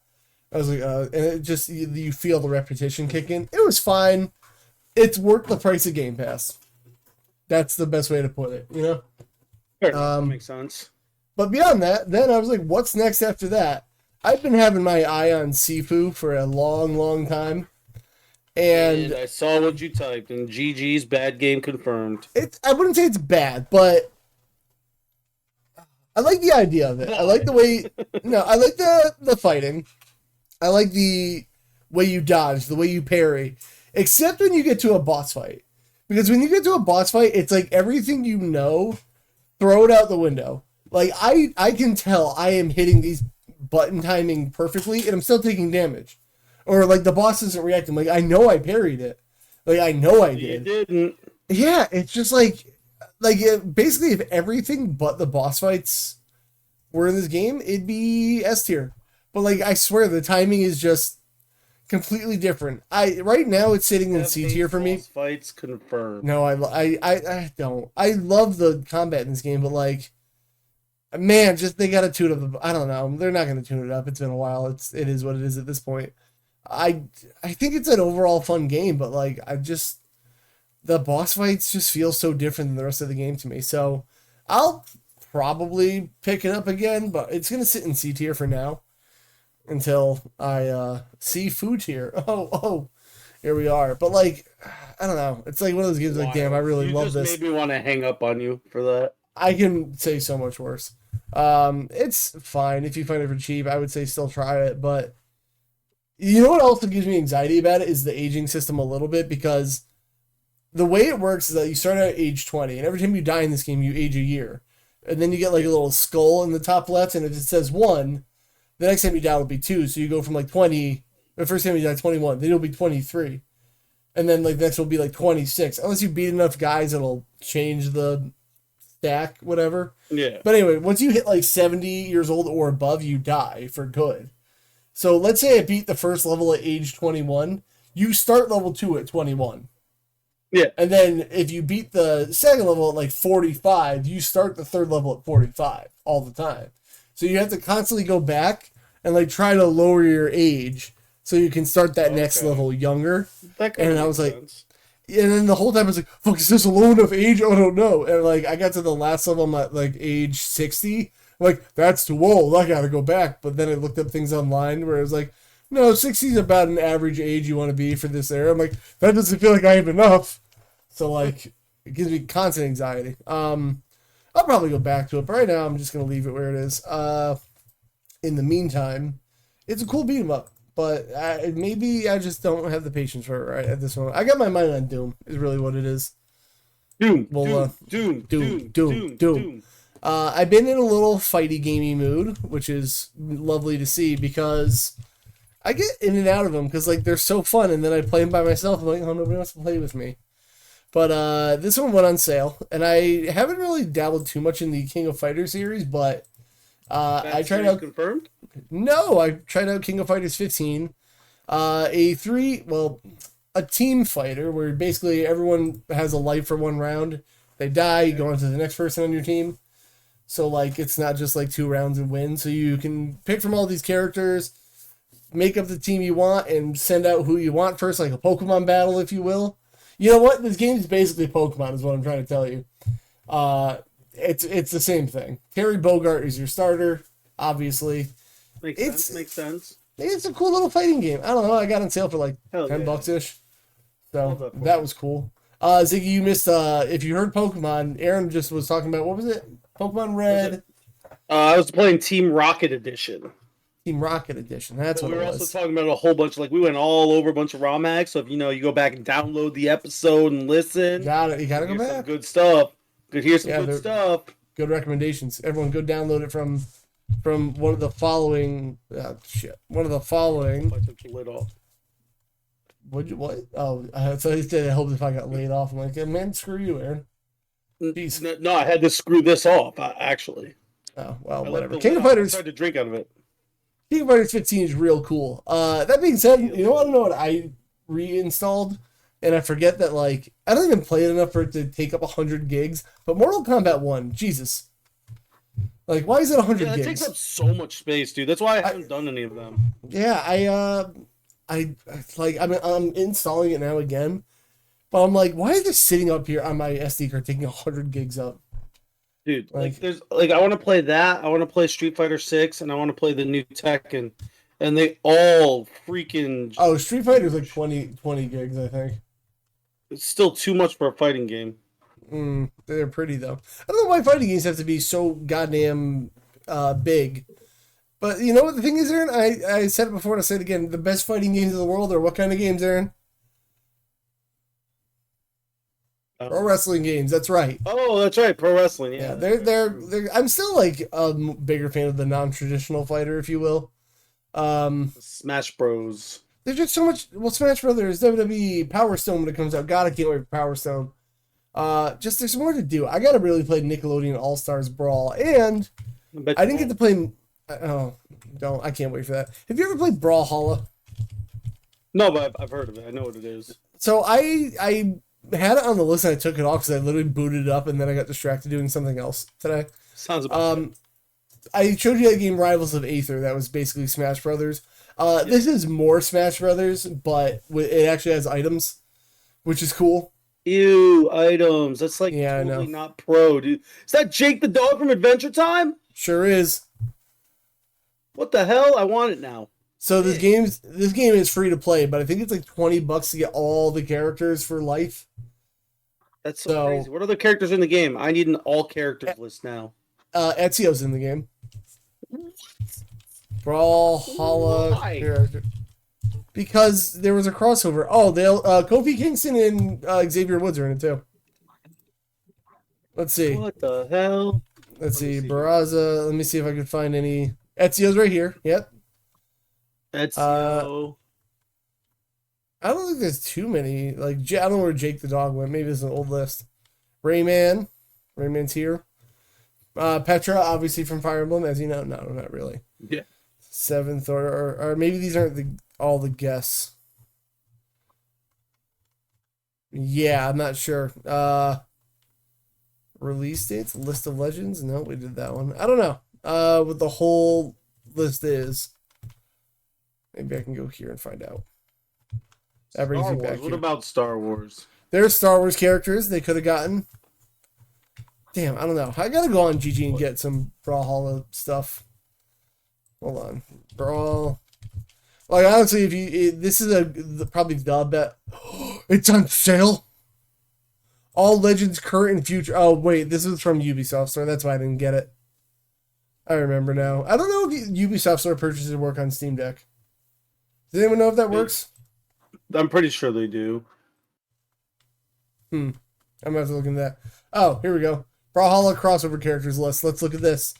I was like, and it just you feel the repetition kick in. It was fine. It's worth the price of Game Pass. That's the best way to put it, you know. Fair enough, that makes sense. But beyond that, then I was like, what's next after that? I've been having my eye on Sifu for a long, long time. And I saw what you typed, and GG's bad game confirmed. I wouldn't say it's bad, but I like the idea of it. I like the way, no, I like the fighting. I like the way you dodge, the way you parry, except when you get to a boss fight. Because when you get to a boss fight, it's like everything you know, throw it out the window. Like, I can tell I am hitting these button timing perfectly, and I'm still taking damage. Or, like, the boss isn't reacting. Like, I know I parried it. Like, I know I did. You didn't. Yeah, it's just basically, if everything but the boss fights were in this game, it'd be S tier. But, like, I swear, the timing is just completely different. Right now, it's sitting in C tier for me. Boss fights confirmed. No, I don't. I love the combat in this game, but, like, man, just they got to tune up. I don't know. They're not going to tune it up. It's been a while. It is what it is at this point. I think it's an overall fun game, but like the boss fights just feel so different than the rest of the game to me. So I'll probably pick it up again, but it's gonna sit in C tier for now until I see food tier. Oh, here we are. But like, I don't know. It's like one of those games. Like, damn, I really love this. You just made me want to hang up on you for that. I can say so much worse. It's fine if you find it for cheap. I would say still try it, but. You know what also gives me anxiety about it is the aging system a little bit, because the way it works is that you start out at age 20, and every time you die in this game, you age a year. And then you get like a little skull in the top left, and if it says 1, the next time you die will be 2. So you go from like 20, the first time you die 21, then you'll be 23. And then like next will be like 26. Unless you beat enough guys, it'll change the stack, whatever. Yeah. But anyway, once you hit like 70 years old or above, you die for good. So let's say I beat the first level at age 21. You start level 2 at 21. Yeah. And then if you beat the second level at like 45, you start the third level at 45 all the time. So you have to constantly go back and like try to lower your age so you can start that next level younger. And I was like, and then the whole time I was like, fuck, is this a low enough age? Oh, I don't know. And like I got to the last level, I'm at like age 60. Like, that's too old. I gotta go back. But then I looked up things online where it was like, no, 60 is about an average age you want to be for this era. I'm like, that doesn't feel like I have enough. So, like, it gives me constant anxiety. I'll probably go back to it, but right now I'm just gonna leave it where it is. In the meantime, it's a cool beat 'em up, but maybe I just don't have the patience for it right at this moment. I got my mind on Doom, is really what it is. Doom. I've been in a little fighty gamey mood, which is lovely to see because I get in and out of them because like they're so fun, and then I play them by myself. I'm like, oh, nobody wants to play with me. But this one went on sale, and I haven't really dabbled too much in the King of Fighters series, but I tried out. Confirmed? No, I tried out King of Fighters 15. A team fighter where basically everyone has a life for one round. They die, you go on to the next person on your team. So, like, it's not just like 2 rounds and win. So you can pick from all these characters, make up the team you want, and send out who you want first, like a Pokemon battle, if you will. You know what? This game is basically Pokemon, is what I'm trying to tell you. It's the same thing. Terry Bogard is your starter, obviously. Makes sense. It's a cool little fighting game. I don't know. I got on sale for like Hell $10 yeah. ish. So that was cool. Ziggy, you missed. If you heard Pokemon, Aaron just was talking about, what was it? Pokemon Red. I was playing Team Rocket Edition. Team Rocket Edition. That's what we it were was. also talking about a whole bunch. Like we went all over a bunch of ROM hacks. So if you go back and download the episode and listen. Got it. You gotta go back. Good stuff. Here's some good stuff. Good recommendations. Everyone, go download it from one of the following. One of the following. I took the lid off. What? Oh, so he said, I hope if I got laid off. I'm like, man, screw you, Aaron. Jeez. No, I had to screw this off, actually. Oh, well, whatever. King of Fighters. I tried to drink out of it. King of Fighters 15 is real cool. That being said, I don't know what I reinstalled, and I forget that, like, I don't even play it enough for it to take up 100 gigs, but Mortal Kombat 1, Jesus. Like, why is it 100 gigs? It takes up so much space, dude. That's why I haven't done any of them. Yeah, I'm installing it now again, but I'm like, why is this sitting up here on my SD card taking 100 gigs up? Dude, there's I want to play that. I want to play Street Fighter 6, and I want to play the new Tekken, and they all freaking. Oh, Street Fighter's like 20 gigs, I think. It's still too much for a fighting game. They're pretty though. I don't know why fighting games have to be so goddamn big. But you know what the thing is, Aaron? I said it before and I'll say it again. The best fighting games in the world are what kind of games, Aaron? Pro wrestling games. That's right. Oh, that's right. Pro wrestling. Yeah. They're. I'm still like a bigger fan of the non-traditional fighter, if you will. Smash Bros. There's just so much. Well, Smash Brothers, WWE, Power Stone when it comes out. God, I can't wait for Power Stone. Just there's more to do. I gotta really play Nickelodeon All Stars Brawl, and I didn't get to play. I can't wait for that. Have you ever played Brawlhalla? No, but I've heard of it. I know what it is. So I had it on the list and I took it off because I literally booted it up and then I got distracted doing something else today. Sounds I showed you that game Rivals of Aether that was basically Smash Brothers. This is more Smash Brothers, but it actually has items, which is cool. Ew, items. That's like totally I know. Not pro, dude. Is that Jake the dog from Adventure Time? Sure is. What the hell? I want it now. So this game is free to play, but I think it's like $20 to get all the characters for life. That's so crazy. What other characters are in the game? I need an all characters list now. Ezio's in the game. Brawlhalla character. Because there was a crossover. Oh, Kofi Kingston and Xavier Woods are in it too. Let's see. What the hell? Let's see. Barraza. Let me see if I can find any. Ezio's right here. Yep. Ezio. I don't think there's too many. Like, I don't know where Jake the dog went. Maybe it's an old list. Rayman. Rayman's here. Petra, obviously from Fire Emblem, as you know. No, not really. Yeah. Seventh, or maybe these aren't all the guests. Yeah, I'm not sure. Release dates, list of legends. No, we did that one. I don't know. What the whole list is. Maybe I can go here and find out. That brings me back. What about Star Wars? There's Star Wars characters they could have gotten. Damn, I don't know. I gotta go on GG and get some Brawlhalla stuff. Hold on, Brawl. Like honestly, this is probably the bet. It's on sale. All Legends current and future. Oh wait, this is from Ubisoft Store. That's why I didn't get it. I remember now. I don't know if Ubisoft Store purchases work on Steam Deck. Does anyone know if that works? I'm pretty sure they do. I'm gonna have to look into that. Oh, here we go. Brawlhalla crossover characters list. Let's look at this.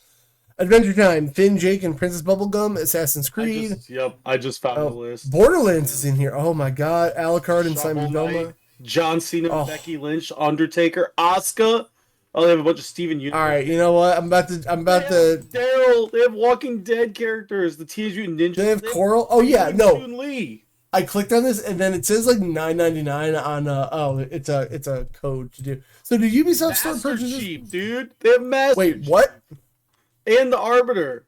Adventure Time, Finn, Jake, and Princess Bubblegum, Assassin's Creed. I just found the list. Borderlands is in here. Oh my god. Alucard and Simon Belmont. John Cena, Becky Lynch, Undertaker, Asuka. Oh, they have a bunch of Steven Universe. All right, you know what? I'm about to. Daryl. They have Walking Dead characters. The Teenage Mutant Ninja. They have Coral. Oh yeah, no. Lee. I clicked on this and then it says like $9.99 on it's a code to do. So do Ubisoft store Master purchases? Chief, dude. They have Master Wait, Chief. what? And the Arbiter.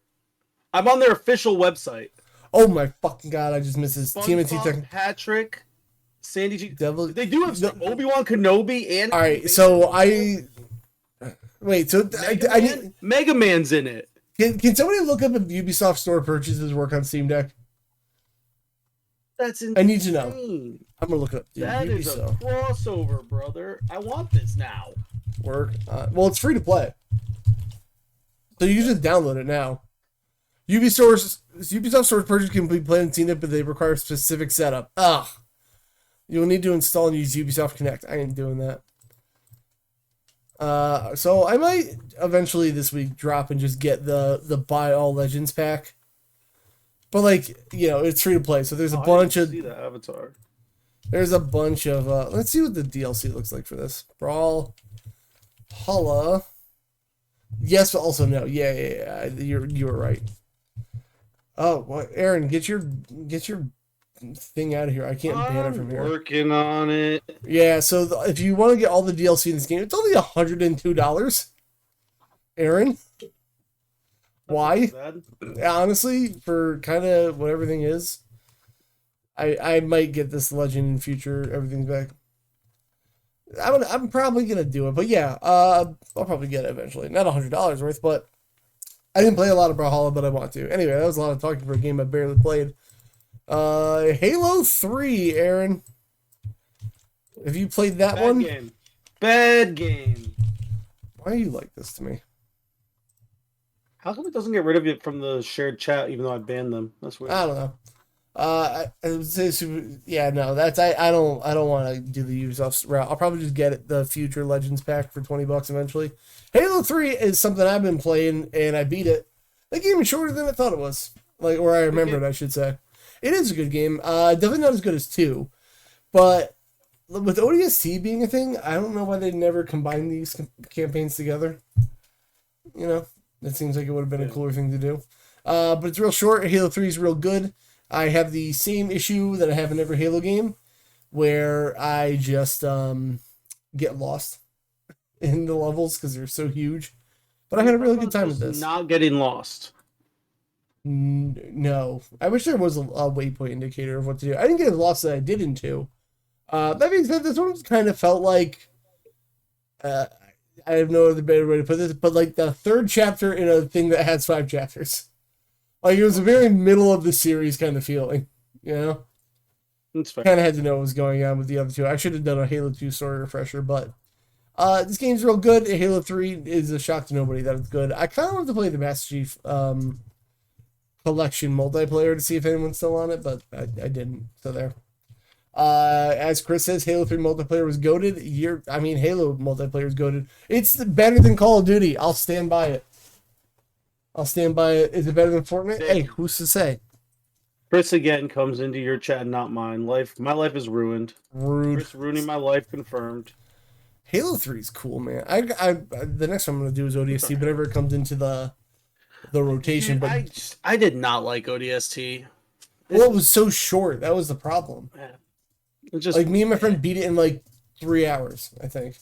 I'm on their official website. Oh my fucking god! I just missed this. TMNT SpongeBob, Tech. Patrick, Sandy G. Devil. They do have Obi-Wan Kenobi and. All right, so I wait. So I need. Mega Man's in it. Can somebody look up if Ubisoft store purchases work on Steam Deck? That's insane. I need to know. I'm gonna look it up. Dude, That is a crossover, brother. I want this now. Work. Well, it's free to play, so you can just download it now. Ubisoft store purchase can be played in Steam Deck, but they require a specific setup. Ugh. You will need to install and use Ubisoft Connect. I ain't doing that. So I might eventually this week drop and just get the Buy All Legends pack. But like, it's free to play, so there's a bunch of. See the avatar. There's a bunch of. Let's see what the DLC looks like for this. Brawl, Holla. Yes, but also no. Yeah. You were right. Oh, what, Aaron? Get your thing out of here. I can't ban it from here. Working on it. Yeah. So if you want to get all the DLC in this game, it's only $102. Aaron. Why? Honestly, for kind of what everything is, I might get this legend in future. Everything's back. I'm probably gonna do it, but yeah, I'll probably get it eventually. Not $100 worth, but I didn't play a lot of Brawlhalla, but I want to. Anyway, that was a lot of talking for a game I barely played. Halo 3, Aaron. Have you played that one? Bad game. Why are you like this to me? How come it doesn't get rid of it from the shared chat, even though I banned them? That's weird. I don't know. I would say, yeah, no, that's I don't want to do the Ubisoft route. I'll probably just get the Future Legends pack for $20 eventually. Halo 3 is something I've been playing, and I beat it. The game is shorter than I thought it was, or I remembered, I should say. It is a good game. Definitely not as good as 2, but with ODST being a thing, I don't know why they never combined these campaigns together. That seems like it would have been a cooler thing to do. But it's real short. Halo 3 is real good. I have the same issue that I have in every Halo game, where I just get lost in the levels because they're so huge. But I had a really good time with this. Not getting lost. No. I wish there was a waypoint indicator of what to do. I didn't get as lost as I did in 2. That being said, this one kind of felt like... I have no other better way to put this, but like the third chapter in a thing that has 5 chapters. Like it was a very middle of the series kind of feeling, That's fair. Kind of had to know what was going on with the other 2. I should have done a Halo 2 story refresher, but this game's real good. Halo 3 is a shock to nobody that it's good. I kind of wanted to play the Master Chief Collection multiplayer to see if anyone's still on it, but I didn't. So there. As Chris says, Halo 3 multiplayer was goated. Halo multiplayer is goated. It's better than Call of Duty. I'll stand by it. Is it better than Fortnite? Hey, who's to say? Chris again comes into your chat, not mine. My life is ruined. Rude. Chris ruining my life confirmed. Halo 3 is cool, man. The next one I'm gonna do is ODST, whenever it comes into the rotation. Dude, but I did not like ODST. Well, it was so short. That was the problem. It just like me and my friend beat it in like 3 hours, I think.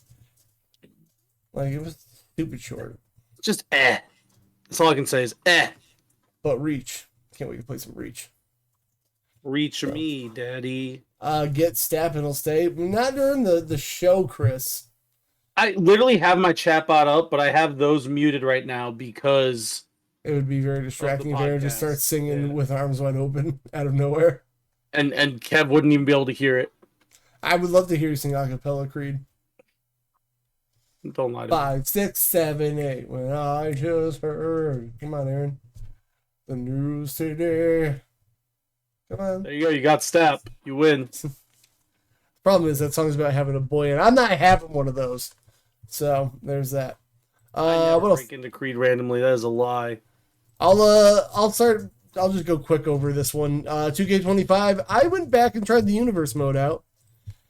Like it was stupid short. Just That's all I can say is But Reach. Can't wait to play some Reach. Reach me, daddy. Get Stap and it'll stay. Not during the show, Chris. I literally have my chatbot up, but I have those muted right now because it would be very distracting if Aaron just starts singing with arms wide open out of nowhere. And Kev wouldn't even be able to hear it. I would love to hear you sing a cappella Creed. Don't lie to 5, 6, 7, 8. When I just heard. Come on, Aaron. The news today. Come on. There you go. You got Stap. You win. Problem is that song's about having a boy, and I'm not having one of those. So there's that. I never what else? break into Creed randomly. That is a lie. I'll start. I'll just go quick over this one. 2K25. I went back and tried the universe mode out.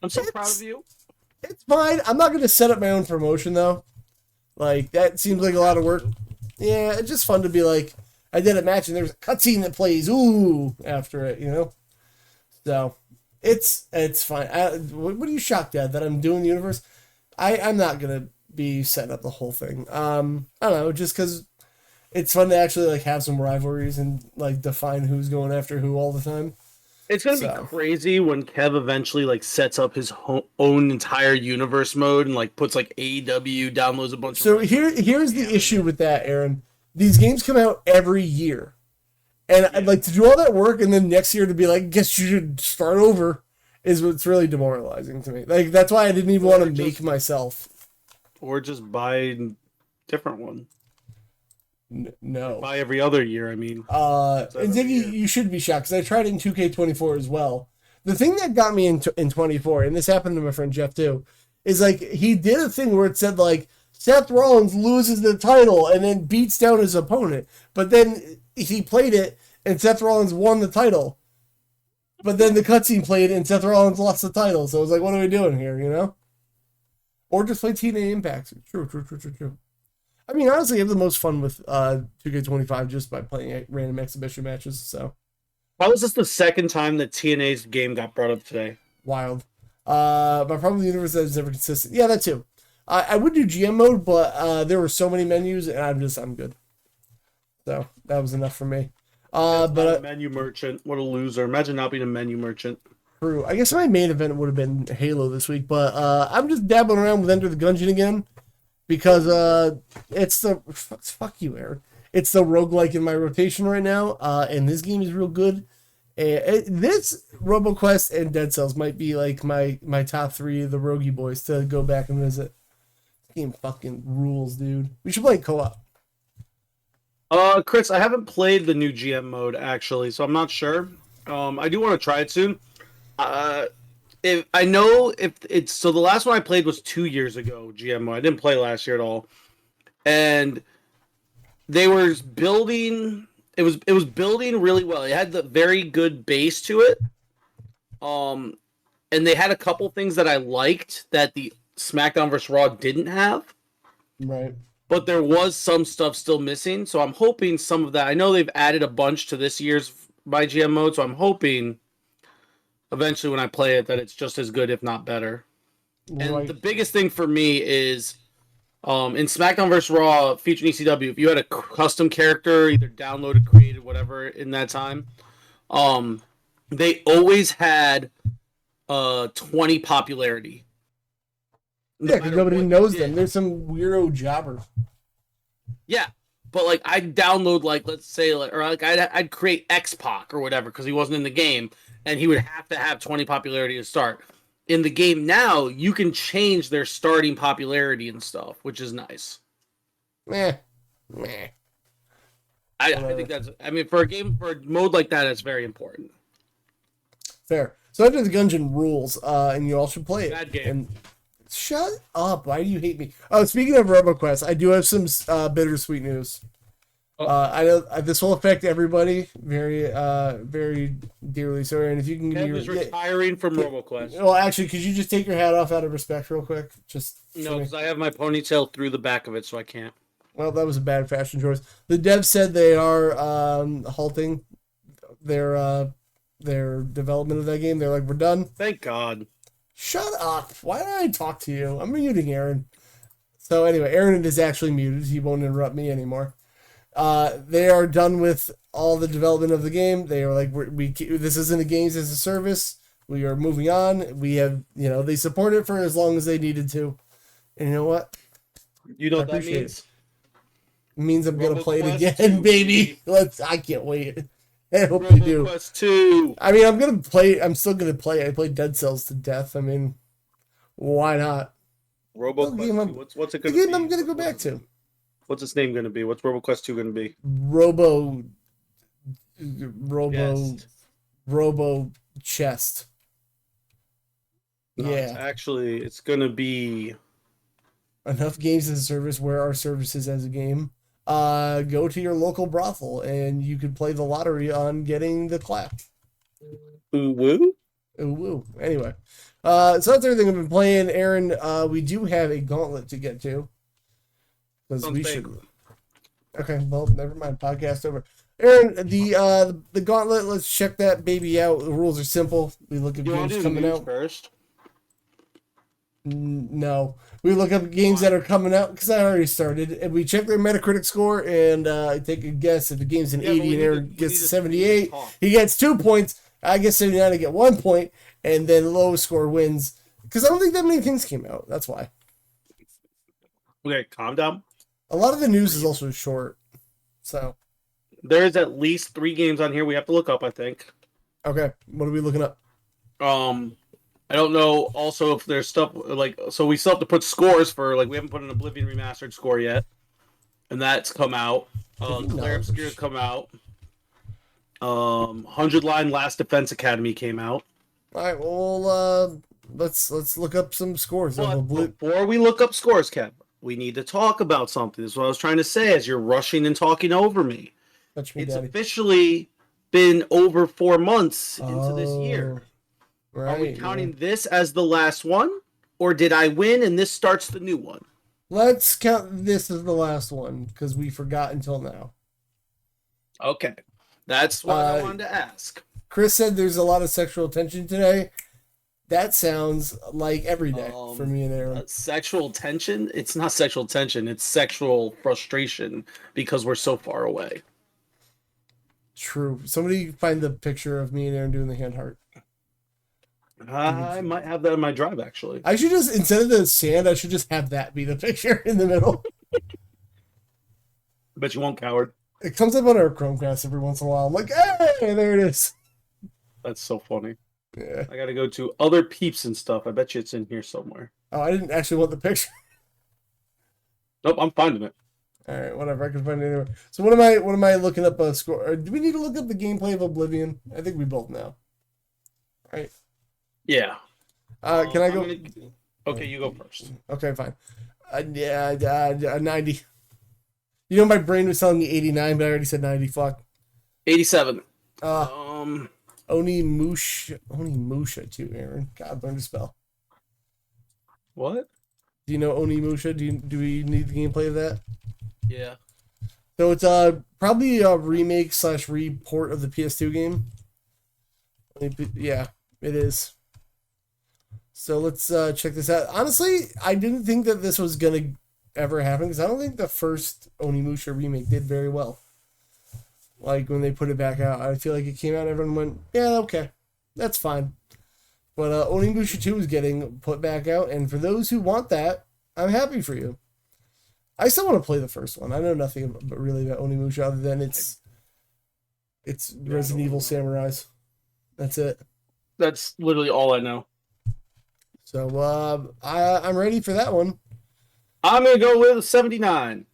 I'm so proud of you. It's fine. I'm not going to set up my own promotion though. Like that seems like a lot of work. Yeah, it's just fun to be like, I did a match and there's a cutscene that plays after it, So It's fine. What are you shocked at that I'm doing the universe? I'm not gonna be setting up the whole thing. I don't know, just because it's fun to actually like have some rivalries and like define who's going after who all the time. It's gonna be crazy when Kev eventually like sets up his own entire universe mode and like puts like AEW, downloads a bunch. So here's the issue with that, Aaron. These games come out every year, and I'd like to do all that work and then next year to be like, guess you should start over, is what's really demoralizing to me. Like that's why I didn't even want to make myself. Or just buy a different one. No. Buy every other year, I mean. And Ziggy, you should be shocked, because I tried in 2K24 as well. The thing that got me in 24, and this happened to my friend Jeff too, is like he did a thing where it said like Seth Rollins loses the title and then beats down his opponent. But then he played it and Seth Rollins won the title. But then the cutscene played and Seth Rollins lost the title. So I was like, what are we doing here, you know? Or just play TNA Impact. True. I mean, honestly, I have the most fun with 2K25 just by playing random exhibition matches. So, how was this the second time that TNA's game got brought up today? Wild. My problem with the universe is never consistent. Yeah, that too. I would do GM mode, but there were so many menus, and I'm good. So that was enough for me. But a menu merchant, what a loser! Imagine not being a menu merchant. True. I guess my main event would have been Halo this week, but I'm just dabbling around with Enter the Gungeon again. Because it's the fuck you, Aaron. It's the roguelike in my rotation right now, and this game is real good. This RoboQuest and Dead Cells might be like my top 3 of the Rogie boys to go back and visit. This game fucking rules, dude. We should play co-op. Chris, I haven't played the new GM mode actually, so I'm not sure. I do want to try it soon. The last one I played was 2 years ago, GMO. I didn't play last year at all. And they were building it was building really well. It had the very good base to it. And they had a couple things that I liked that the SmackDown vs. Raw didn't have. Right. But there was some stuff still missing, so I'm hoping some of that. I know they've added a bunch to this year's by GM mode, so I'm hoping eventually when I play it that it's just as good, if not better. Right. And the biggest thing for me is in SmackDown vs. Raw featuring ECW, if you had a custom character, either downloaded, created, whatever in that time, they always had 20 popularity. Yeah, because nobody knows them. There's some weirdo jobber. Yeah, but like I'd download let's say I'd create X-Pac or whatever because he wasn't in the game, and he would have to have 20 popularity to start. In the game now, you can change their starting popularity and stuff, which is nice. Meh. I think that's. I mean, for a mode like that, it's very important. Fair. So after the Gungeon rules, and you all should play it. Bad game. And shut up! Why do you hate me? Oh, speaking of RoboQuest, I do have some bittersweet news. I know this will affect everybody very, very dearly. So, Aaron, if you can give me your retiring from RoboQuest. Well, actually, could you just take your hat off out of respect, real quick? No, because I have my ponytail through the back of it, so I can't. Well, that was a bad fashion choice. The devs said they are halting their development of that game. They're like, we're done. Thank God. Shut up! Why did I talk to you? I'm muting Aaron. So anyway, Aaron is actually muted. He won't interrupt me anymore. They are done with all the development of the game. They are like, this isn't a games as a service. We are moving on. We have, they support it for as long as they needed to. And you know what? You know what that means? It means I'm gonna play it again, baby. I can't wait. I hope you do. RoboQuest 2. I mean, I'm still gonna play. I played Dead Cells to death. I mean, why not? RoboQuest 2. What's it gonna be? The game I'm gonna go back to. What's its name gonna be? What's RoboQuest 2 gonna be? Robo chest. No, Yeah. It's gonna be enough games as a service. Where are services as a game? Go to your local brothel and you can play the lottery on getting the clap. Ooh woo. Ooh woo. Anyway, so that's everything I've been playing. Aaron, we do have a gauntlet to get to. Because we should. Okay, well, never mind. Podcast over. Aaron, the gauntlet. Let's check that baby out. The rules are simple. We look at You want games to do coming news out. first? No, we look up games that are coming out because I already started, and we check their Metacritic score and take a guess. If the game's an Yeah, but 80 and Aaron gets we need 78, talk. he gets 2 points. I get 79, I get 1 point, and then the lowest score wins. Because I don't think that many things came out. That's why. Okay, calm down. A lot of the news is also short. So, There's at least 3 games on here we have to look up, I think. okay, what are we looking up? I don't know also if there's stuff like, so we still have to put scores for, like, we haven't put an Oblivion Remastered score yet. And that's come out. Claire Obscure's come out. 100 Line Last Defense Academy came out. All right, well, let's look up some scores. But before we look up scores, Kev, we need to talk about something. This is what I was trying to say as you're rushing and talking over me. Touch me, It's Daddy. officially been over 4 months into this year. Right, Are we counting this as the last one? Or did I win and this starts the new one? Let's count this as the last one because we forgot until now. Okay. That's what I wanted to ask. Chris said there's a lot of sexual tension today. That sounds like every day for me and Aaron. Sexual tension? It's not sexual tension. It's sexual frustration because we're so far away. True. Somebody find the picture of me and Aaron doing the hand heart. I might have that in my drive, actually. I should just, instead of the sand, I should just have that be the picture in the middle. Bet you won't, coward. It comes up on our Chromecast every once in a while. I'm like, hey, there it is. That's so funny. Yeah. I gotta go to other peeps and stuff. I bet you it's in here somewhere. Oh, I didn't actually want the picture. Nope, I'm finding it. All right, whatever. I can find it anywhere. So what am I looking up a score? Or do we need to look up the gameplay of Oblivion? I think we both know. Right. Yeah. Can I go? Okay, you go first. Okay, fine. Yeah, 90. You know, my brain was telling me 89, but I already said 90. Fuck. 87. Onimusha too, Aaron. God, learn to spell. What? Do you know Onimusha? Do we need the gameplay of that? Yeah. So it's probably a remake / report of the PS2 game. Yeah, it is. So let's check this out. Honestly, I didn't think that this was gonna ever happen because I don't think the first Onimusha remake did very well. Like when they put it back out, I feel like it came out, everyone went, "Yeah, okay, that's fine." But Onimusha 2 is getting put back out, and for those who want that, I'm happy for you. I still want to play the first one. I know nothing about, really about Onimusha other than it's Resident Evil Samurais. That's it. That's literally all I know. So I'm ready for that one. I'm gonna go with 79.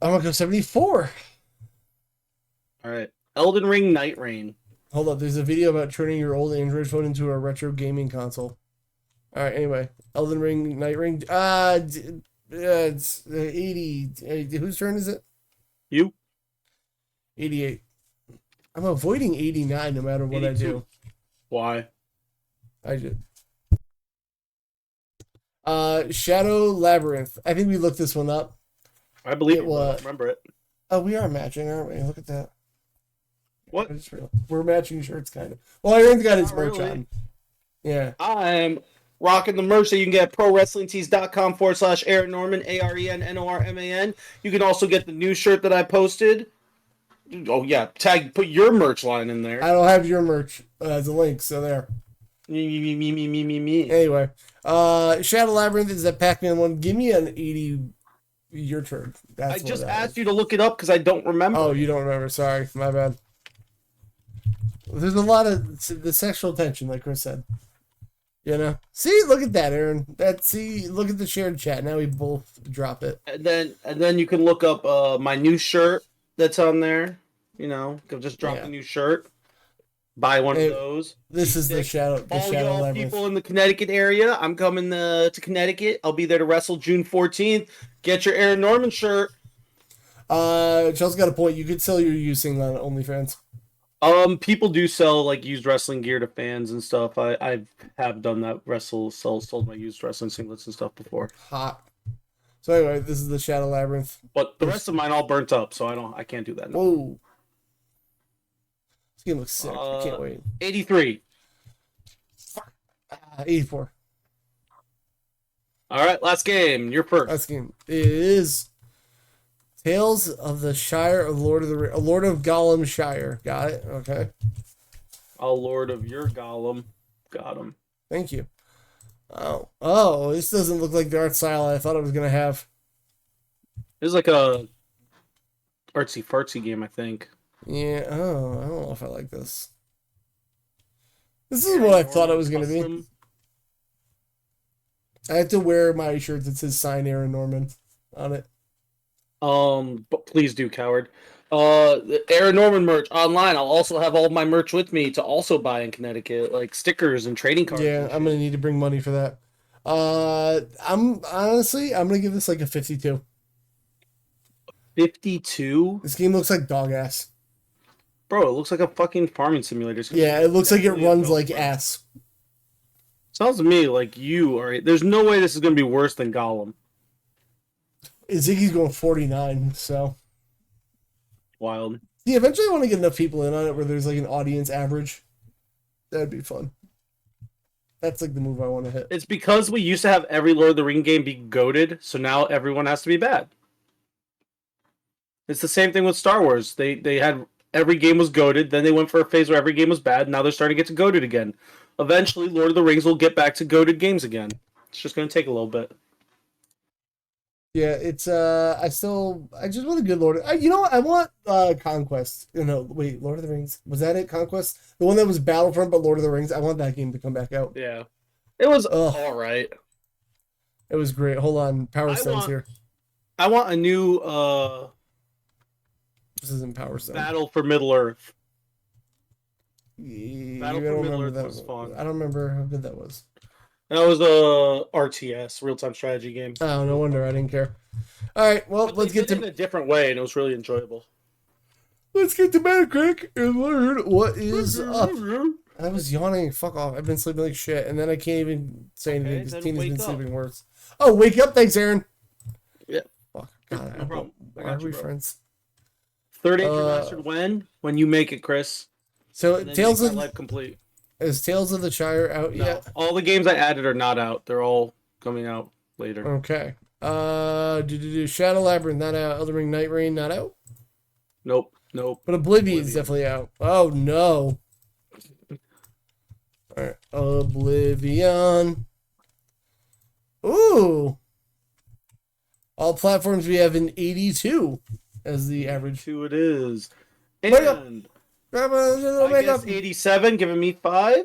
I'm gonna go 74. All right. Elden Ring Night Rain. Hold up, there's a video about turning your old Android phone into a retro gaming console. All right, anyway, Elden Ring Night Ring. It's 80. Whose turn is it? You? 88. I'm avoiding 89 no matter what 82. I do. Why? I did. Shadow Labyrinth. I think we looked this one up. I believe It it. I was- don't remember it. Oh, we are matching, aren't we? Look at that. What? I just realized. We're matching shirts, kind of. Well, Aaron's got his Not merch really. on. Yeah. I'm rocking the merch that you can get at prowrestlingtees.com/Aaron Norman, ArenNorman. You can also get the new shirt that I posted. Oh, yeah. Put your merch line in there. I don't have your merch as a link, so there. Me. Anyway, Shadow Labyrinth is that Pac-Man one. Give me an 80. Your turn. I just asked you to look it up because I don't remember. Oh, you don't remember. Sorry. My bad. There's a lot of the sexual tension, like Chris said. You know? See? Look at that, Aaron. Look at the shared chat. Now we both drop it. And then you can look up my new shirt that's on there. You know, just drop a new shirt. Buy one of those. This is the Shadow All y'all Labyrinth. people in the Connecticut area, I'm coming to Connecticut. I'll be there to wrestle June 14th. Get your Aaron Norman shirt. Chelsea's got a point. You could sell your using on OnlyFans. People do sell like used wrestling gear to fans and stuff. I have done that. Sold my used wrestling singlets and stuff before. Hot. So anyway, this is the Shadow Labyrinth. But the rest of mine all burnt up, so I can't do that. No. Whoa. This game looks sick. I can't wait. 83. 84. All right, last game. You're first. Last game. It is Tales of the Shire of Lord of Gollum Shire. Got it? Okay. Oh, Lord of your Gollum. Got him. Thank you. Oh, this doesn't look like the art style I thought it was going to have. This is like a artsy-fartsy game, I think. Yeah, I don't know if I like this. This is what I thought it was going to be. I have to wear my shirt that says "Sign Aaron Norman" on it. But please do, coward. The Aaron Norman merch online. I'll also have all of my merch with me to also buy in Connecticut, like stickers and trading cards. Yeah, I'm gonna need to bring money for that. I'm gonna give this like a 52. 52? This game looks like dog ass. Bro, it looks like a fucking farming simulator. Yeah, it looks like it runs like ass. Sounds to me like you are. There's no way this is going to be worse than Gollum. Ziggy's going 49, so. Wild. Yeah, eventually I want to get enough people in on it where there's like an audience average. That'd be fun. That's like the move I want to hit. It's because we used to have every Lord of the Ring game be goated, so now everyone has to be bad. It's the same thing with Star Wars. They had every game was goated, then they went for a phase where every game was bad, now they're starting to get to goated again. Eventually, Lord of the Rings will get back to goated games again. It's just going to take a little bit. Yeah, it's I just want a good Lord. You know what? I want Conquest. Wait, Lord of the Rings, was that it? Conquest, the one that was Battlefront, but Lord of the Rings. I want that game to come back out. Yeah, it was all right. It was great. Hold on, Power Stone's here. I want a new This isn't Power Stone. Battle for Middle Earth. Battle for Middle Earth was fun. I don't remember how good that was. That was a RTS, real-time strategy game. Oh, no wonder I didn't care. All right, well, let's get to it in a different way, and it was really enjoyable. Let's get to Metacritic and learn what is up. I was yawning. Fuck off. I've been sleeping like shit, and then I can't even say anything because Tina's been sleeping worse. Oh, wake up! Thanks, Aaron. Yeah. Fuck. God, No problem. Why are we friends? Third age remastered when you make it, Chris. So Tales of Life complete. Is Tales of the Shire out yet? All the games I added are not out. They're all coming out later. Okay. Shadow Labyrinth not out. Elden Ring Night Rain not out. Nope. But Oblivion's definitely out. Oh no. All right. Oblivion. Ooh. All platforms we have an 82 as the average. 2 it is. Wake up. And I I guess 87, giving me 5.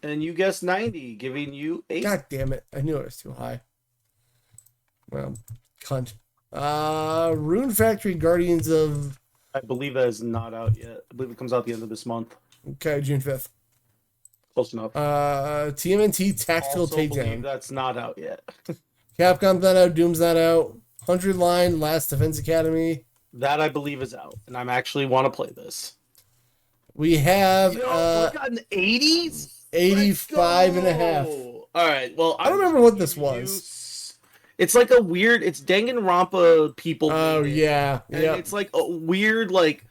And you guess 90, giving you 8. God damn it. I knew it was too high. Well, cunt. Rune Factory Guardians of... I believe that is not out yet. I believe it comes out the end of this month. Okay, June 5th. Close enough. TMNT Tactical Also Takedown. believe that's not out yet. Capcom's not out. Doom's not out. 100 Line Last Defense Academy. That I believe is out. And I actually want to play this. We have... we got in the 80s? 85 and a half. All right. Well, I don't remember what this was. It's like a weird. It's Danganronpa people. Oh yeah, yeah. It's like a weird like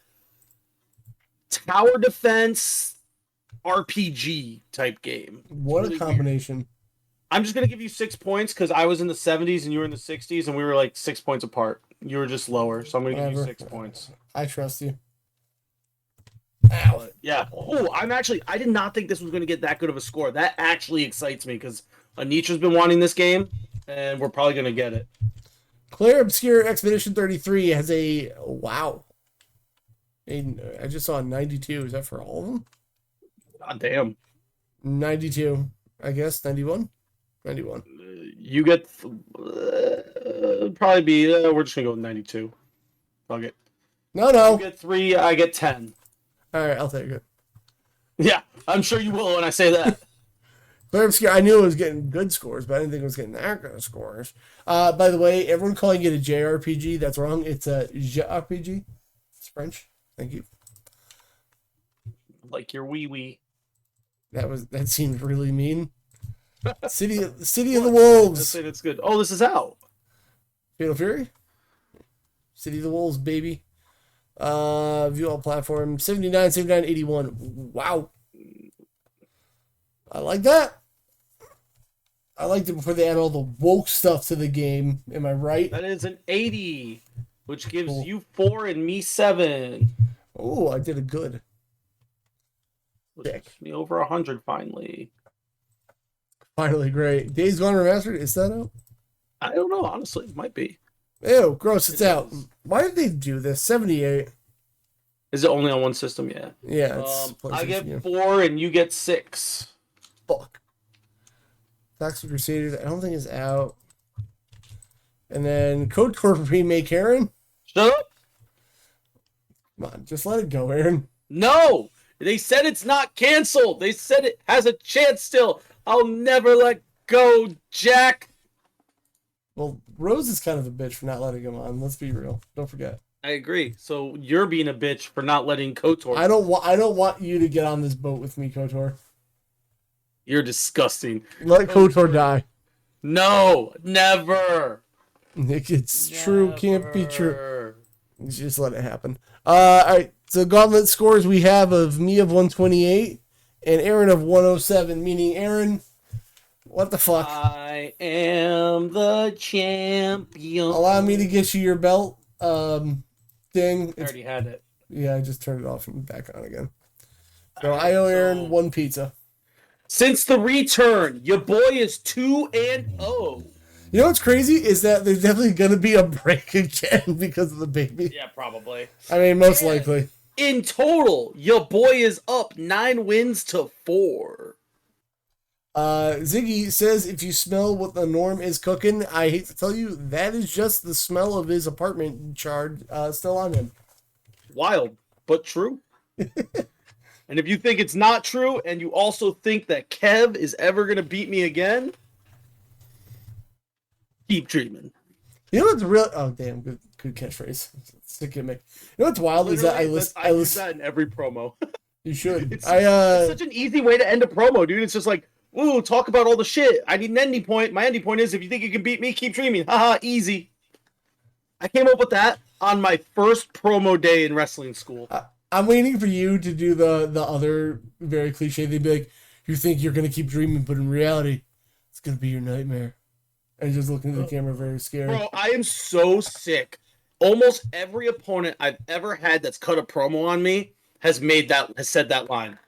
tower defense RPG type game. What really a combination! Weird. I'm just gonna give you 6 points because I was in the 70s and you were in the 60s and we were like 6 points apart. You were just lower, so I'm gonna give you 6 points. I trust you. Ow. Yeah. Oh, I did not think this was going to get that good of a score. That actually excites me because Anitra's been wanting this game, and we're probably going to get it. Claire Obscure Expedition 33 has a, wow. I just saw a 92. Is that for all of them? God damn. 92. I guess. 91? 91. You get, probably be, we're just going to go with 92. Fuck it. No. You get 3, I get 10. All right, I'll take it. Yeah, I'm sure you will when I say that. Claire Obscure, I knew it was getting good scores, but I didn't think it was getting that good of scores. By the way, everyone calling it a JRPG, that's wrong. It's a JRPG. It's French. Thank you. Like your wee. That seemed really mean. City of the Wolves. Let's say that's good. Oh, this is out. Fatal Fury. City of the Wolves, baby. View all platform. 79, 79, 81. Wow. I like that. I liked it before they add all the woke stuff to the game. Am I right? That is an 80, which gives Cool. you 4 and me 7. Oh, I did a good. Which is me over 100 finally. Finally, great. Days Gone Remastered, is that out? I don't know, honestly. It might be. Ew, gross, it's It out. is. Why did they do this? 78. Is it only on one system? Yeah. Yeah, it's I PlayStation, yeah. get 4 and you get 6. Fuck. Toxic Crusaders, I don't think is out. And then KoF remake, Aren. Shut up. Come on, just let it go, Aren. No! They said it's not canceled. They said it has a chance still. I'll never let go, Jack. Well, Rose is kind of a bitch for not letting him on. Let's be real. Don't forget. I agree. So you're being a bitch for not letting KOTOR. I don't want you to get on this boat with me, KOTOR. You're disgusting. Let KOTOR die. No, never. Nick, it's true. Can't be true. Just let it happen. All right. So gauntlet scores we have of me of 128 and Aren of 107. Meaning Aren, what the fuck? I am the champion. Allow me to get you your belt. Thing. I already had it. Yeah, I just turned it off and back on again. So I owe Aren one pizza. Since the return, your boy is 2-0. You know what's crazy is that there's definitely gonna be a break again because of the baby. Yeah, probably. I mean, most likely. In total, your boy is up 9 wins to 4. Ziggy says if you smell what the norm is cooking, I hate to tell you, that is just the smell of his apartment charge still on him. Wild, but true. And if you think it's not true, and you also think that Kev is ever going to beat me again, keep dreaming. You know what's real? Oh, damn, good catchphrase. Sick of me. You know what's wild is that I use that in every promo. You should. It's such an easy way to end a promo, dude. It's just like, ooh, talk about all the shit. I need an ending point. My ending point is if you think you can beat me, keep dreaming. Haha, easy. I came up with that on my first promo day in wrestling school. I'm waiting for you to do the other very cliche. They'd be like, you think you're going to keep dreaming, but in reality, it's going to be your nightmare. And just looking at the camera very scary. Bro, I am so sick. Almost every opponent I've ever had that's cut a promo on me has said that line.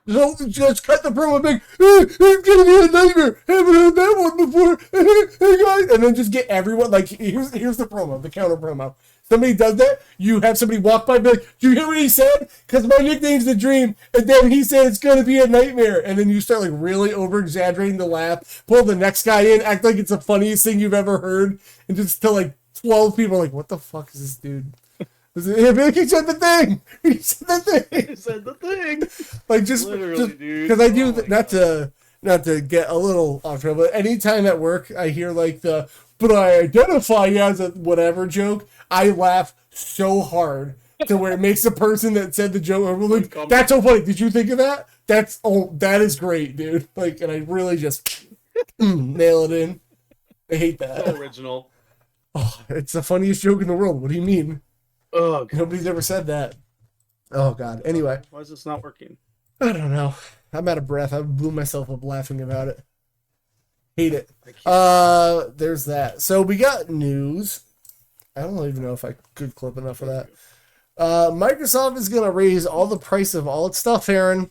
So just cut the promo big. It's gonna be a nightmare. Haven't heard that one before. Hey guys, and then just get everyone like here's the promo, the counter promo. Somebody does that, you have somebody walk by and be like, "Do you hear what he said? Because my nickname's the Dream." And then he said it's gonna be a nightmare. And then you start like really over exaggerating the laugh, pull the next guy in, act like it's the funniest thing you've ever heard, and just tell like 12 people like, "What the fuck is this dude?" He said the thing. He said the thing. He said the thing. Like just Literally, dude. because I do Oh not to get a little off track, but anytime at work I hear like but I identify as a whatever joke, I laugh so hard to where it makes the person that said the joke like, that's so funny. Did you think of that? That is great, dude. Like, and I really just nail it in. I hate that. So original. Oh, it's the funniest joke in the world. What do you mean? Oh, God. Nobody's ever said that. Oh, God. Anyway. Why is this not working? I don't know. I'm out of breath. I blew myself up laughing about it. Hate it. There's that. So we got news. I don't even know if I could clip enough of that. Microsoft is going to raise all the price of all its stuff, Aren.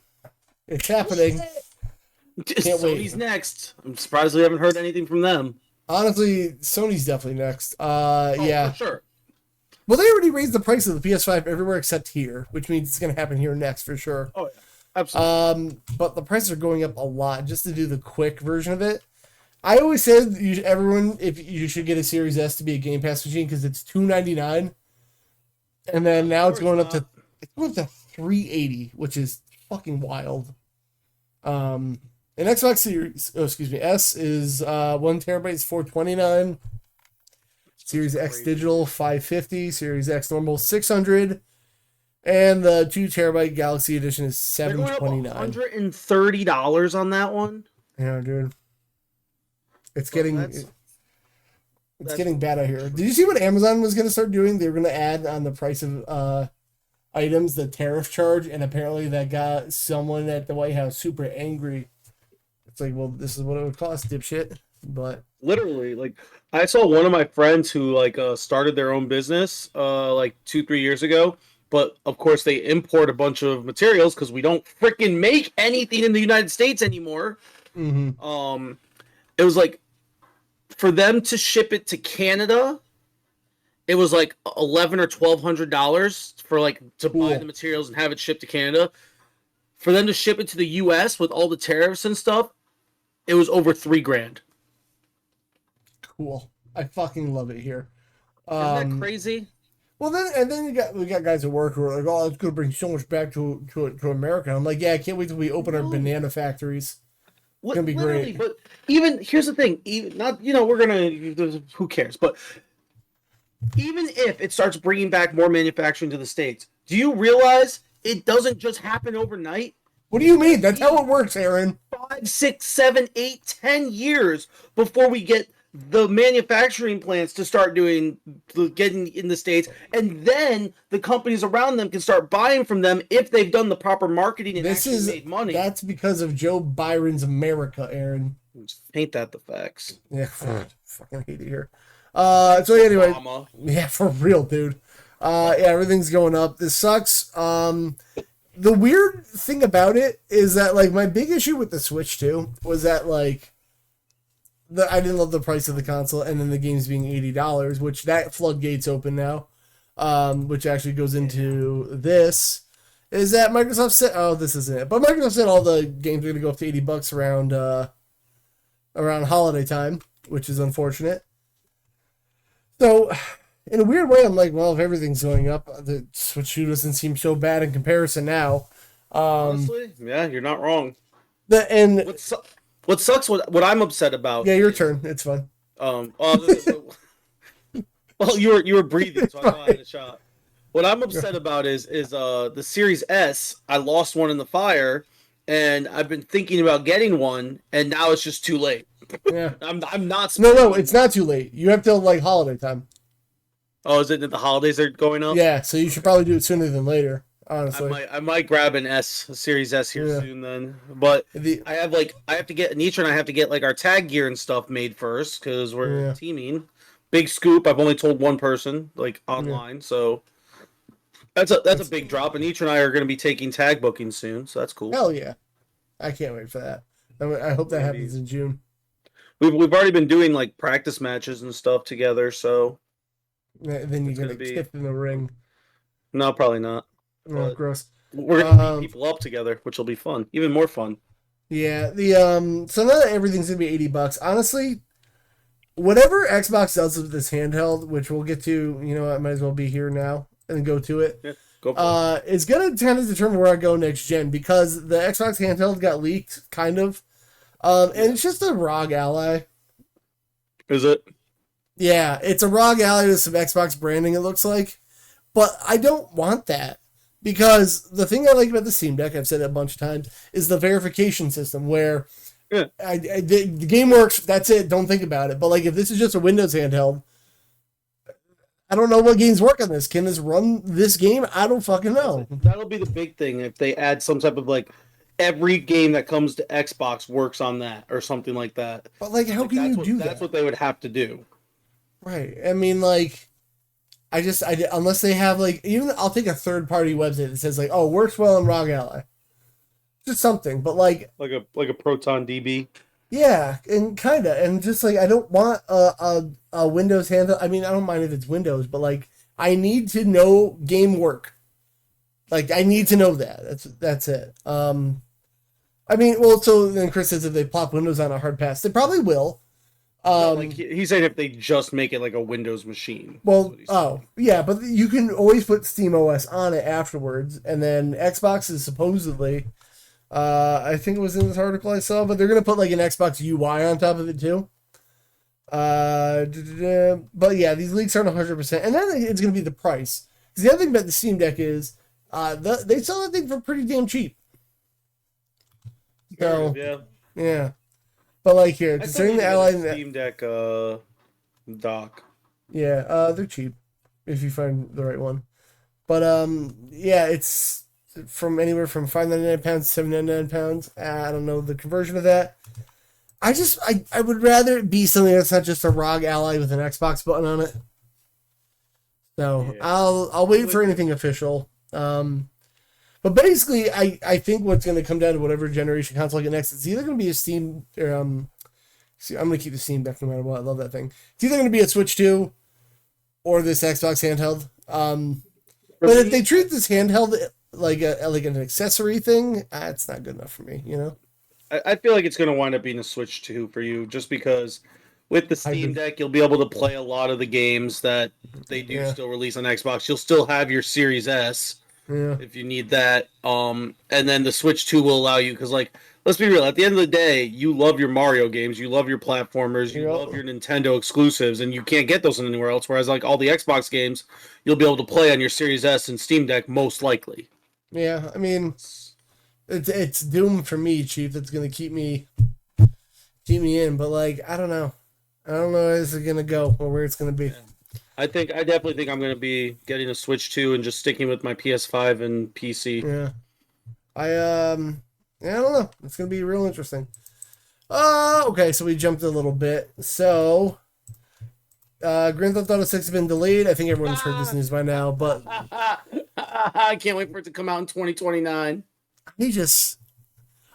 It's happening. Can't wait. Sony's next. I'm surprised we haven't heard anything from them. Honestly, Sony's definitely next. Yeah. For sure. Well, they already raised the price of the PS5 everywhere except here, which means it's going to happen here next for sure. Oh, yeah. Absolutely. But the prices are going up a lot just to do the quick version of it. I always said if you should get a Series S to be a Game Pass machine because it's $299, and then now it's going up to $380, which is fucking wild. An Xbox Series, S is 1 terabyte is $429. Series X digital $550, Series X normal $600, and the 2 terabyte Galaxy Edition is $729. $130 on that one. Yeah, dude. It's getting. It's getting bad out here. Did you see what Amazon was going to start doing? They were going to add on the price of items the tariff charge, and apparently that got someone at the White House super angry. It's like, well, this is what it would cost, dipshit. But literally, like, I saw one of my friends who started their own business 2-3 years ago, but of course they import a bunch of materials because we don't freaking make anything in the United States anymore. mm-hmm. It was like, for them to ship it to Canada, it was like $1,100 or $1,200 for to buy the materials and have it shipped to Canada. For them to ship it to the U.S. with all the tariffs and stuff, it was over $3,000. Cool. I fucking love it here. Isn't that crazy? Well, then we got guys at work who are like, "Oh, it's going to bring so much back to America." I'm like, "Yeah, I can't wait till we open our banana factories. It's going to be great." But even here's the thing, we're gonna, who cares? But even if it starts bringing back more manufacturing to the States, do you realize it doesn't just happen overnight? What do you mean? That's how it works, Aaron. 5, 6, 7, 8, 10 years before we get the manufacturing plants to start getting in the States, and then the companies around them can start buying from them if they've done the proper marketing and made money. That's because of Joe Byron's America, Aaron. Ain't that the facts? Yeah, fucking hate it here. So anyway, Obama. Yeah, for real, dude. Yeah, everything's going up. This sucks. The weird thing about it is that my big issue with the Switch too was that I didn't love the price of the console, and then the games being $80, which that floodgate's open now. Which actually goes into this. Is that Microsoft said? Oh, this isn't it. But Microsoft said all the games are going to go up to $80 around holiday time, which is unfortunate. So, in a weird way, I'm like, well, if everything's going up, the Switch 2 doesn't seem so bad in comparison now. Honestly, yeah, you're not wrong. What sucks? What I'm upset about? Yeah, your turn. It's fun. Well, you were breathing, so I had a shot. What I'm upset about is the Series S. I lost one in the fire, and I've been thinking about getting one, and now it's just too late. Yeah, I'm not. No, it's not too late. You have till holiday time. Oh, is it that the holidays are going up? Yeah, so you should probably do it sooner than later. Honestly, I might grab a Series S here soon then. But I have to get Anitra and I have to get our tag gear and stuff made first because we're teaming. Big scoop. I've only told one person online, so that's a big drop. Anitra and I are going to be taking tag booking soon, so that's cool. Hell yeah, I can't wait for that. I hope that happens in June. We've already been doing practice matches and stuff together, so then you're gonna kick in the ring. No, probably not. Oh, gross. We're gonna beat people up together, which will be fun, even more fun. Yeah, so now that everything's gonna be $80, honestly, whatever Xbox does with this handheld, which we'll get to, I might as well be here now and go to it. Yeah, go for it. It's gonna kind of determine where I go next gen because the Xbox handheld got leaked, kind of, and it's just a ROG Ally. Is it? Yeah, it's a ROG Ally with some Xbox branding. It looks like, but I don't want that. Because the thing I like about the Steam Deck, I've said it a bunch of times, is the verification system where the game works, that's it, don't think about it. But if this is just a Windows handheld, I don't know what games work on this. Can this run this game? I don't fucking know. That'll be the big thing if they add some type of every game that comes to Xbox works on that or something like that. But how can you do that? That's what they would have to do. Right. I mean, unless they have even I'll take a third party website that says works well in ROG Ally, just something, but like a Proton DB. Yeah, and just I don't want a Windows handle. I mean, I don't mind if it's Windows, but I need to know game work. I need to know that. That's it. I mean, well, so then Chris says if they plop Windows on a hard pass, they probably will. He's saying if they just make it a Windows machine. Well, yeah, but you can always put SteamOS on it afterwards, and then Xbox is supposedly, I think it was in this article I saw, but they're gonna put an Xbox UI on top of it too. But yeah, these leaks aren't 100%, and then it's gonna be the price. Because the other thing about the Steam Deck is, they sell that thing for pretty damn cheap. So yeah. But here, considering the Ally Steam Deck Doc. Yeah, they're cheap if you find the right one. But yeah, it's from anywhere from £5.99 to £7.99. I don't know the conversion of that. I would rather it be something that's not just a ROG Ally with an Xbox button on it. So Yeah. I'll wait for anything official. But basically, I think what's going to come down to whatever generation console I get next. It's either going to be a Steam, or see, I'm going to keep the Steam Deck no matter what. I love that thing. It's either going to be a Switch 2 or this Xbox handheld. But if they treat this handheld like an accessory thing, it's not good enough for me. You know. I feel like it's going to wind up being a Switch 2 for you, just because with the Steam Deck, you'll be able to play a lot of the games that they do still release on Xbox. You'll still have your Series S if you need that. And then the Switch 2 will allow you, because, like, let's be real, at the end of the day, you love your Mario games, you love your platformers, you love your Nintendo exclusives, and you can't get those anywhere else, whereas, like, all the Xbox games, you'll be able to play on your Series S and Steam Deck, most likely. Yeah, I mean... It's Doom for me, Chief. That's gonna keep me in. But like, I don't know how it's gonna go or where it's gonna be. I definitely think I'm gonna be getting a Switch 2 and just sticking with my PS5 and PC. Yeah, I don't know. It's gonna be real interesting. Okay, so we jumped a little bit. So, Grand Theft Auto 6 has been delayed. I think everyone's heard this news by now, but I can't wait for it to come out in 2029.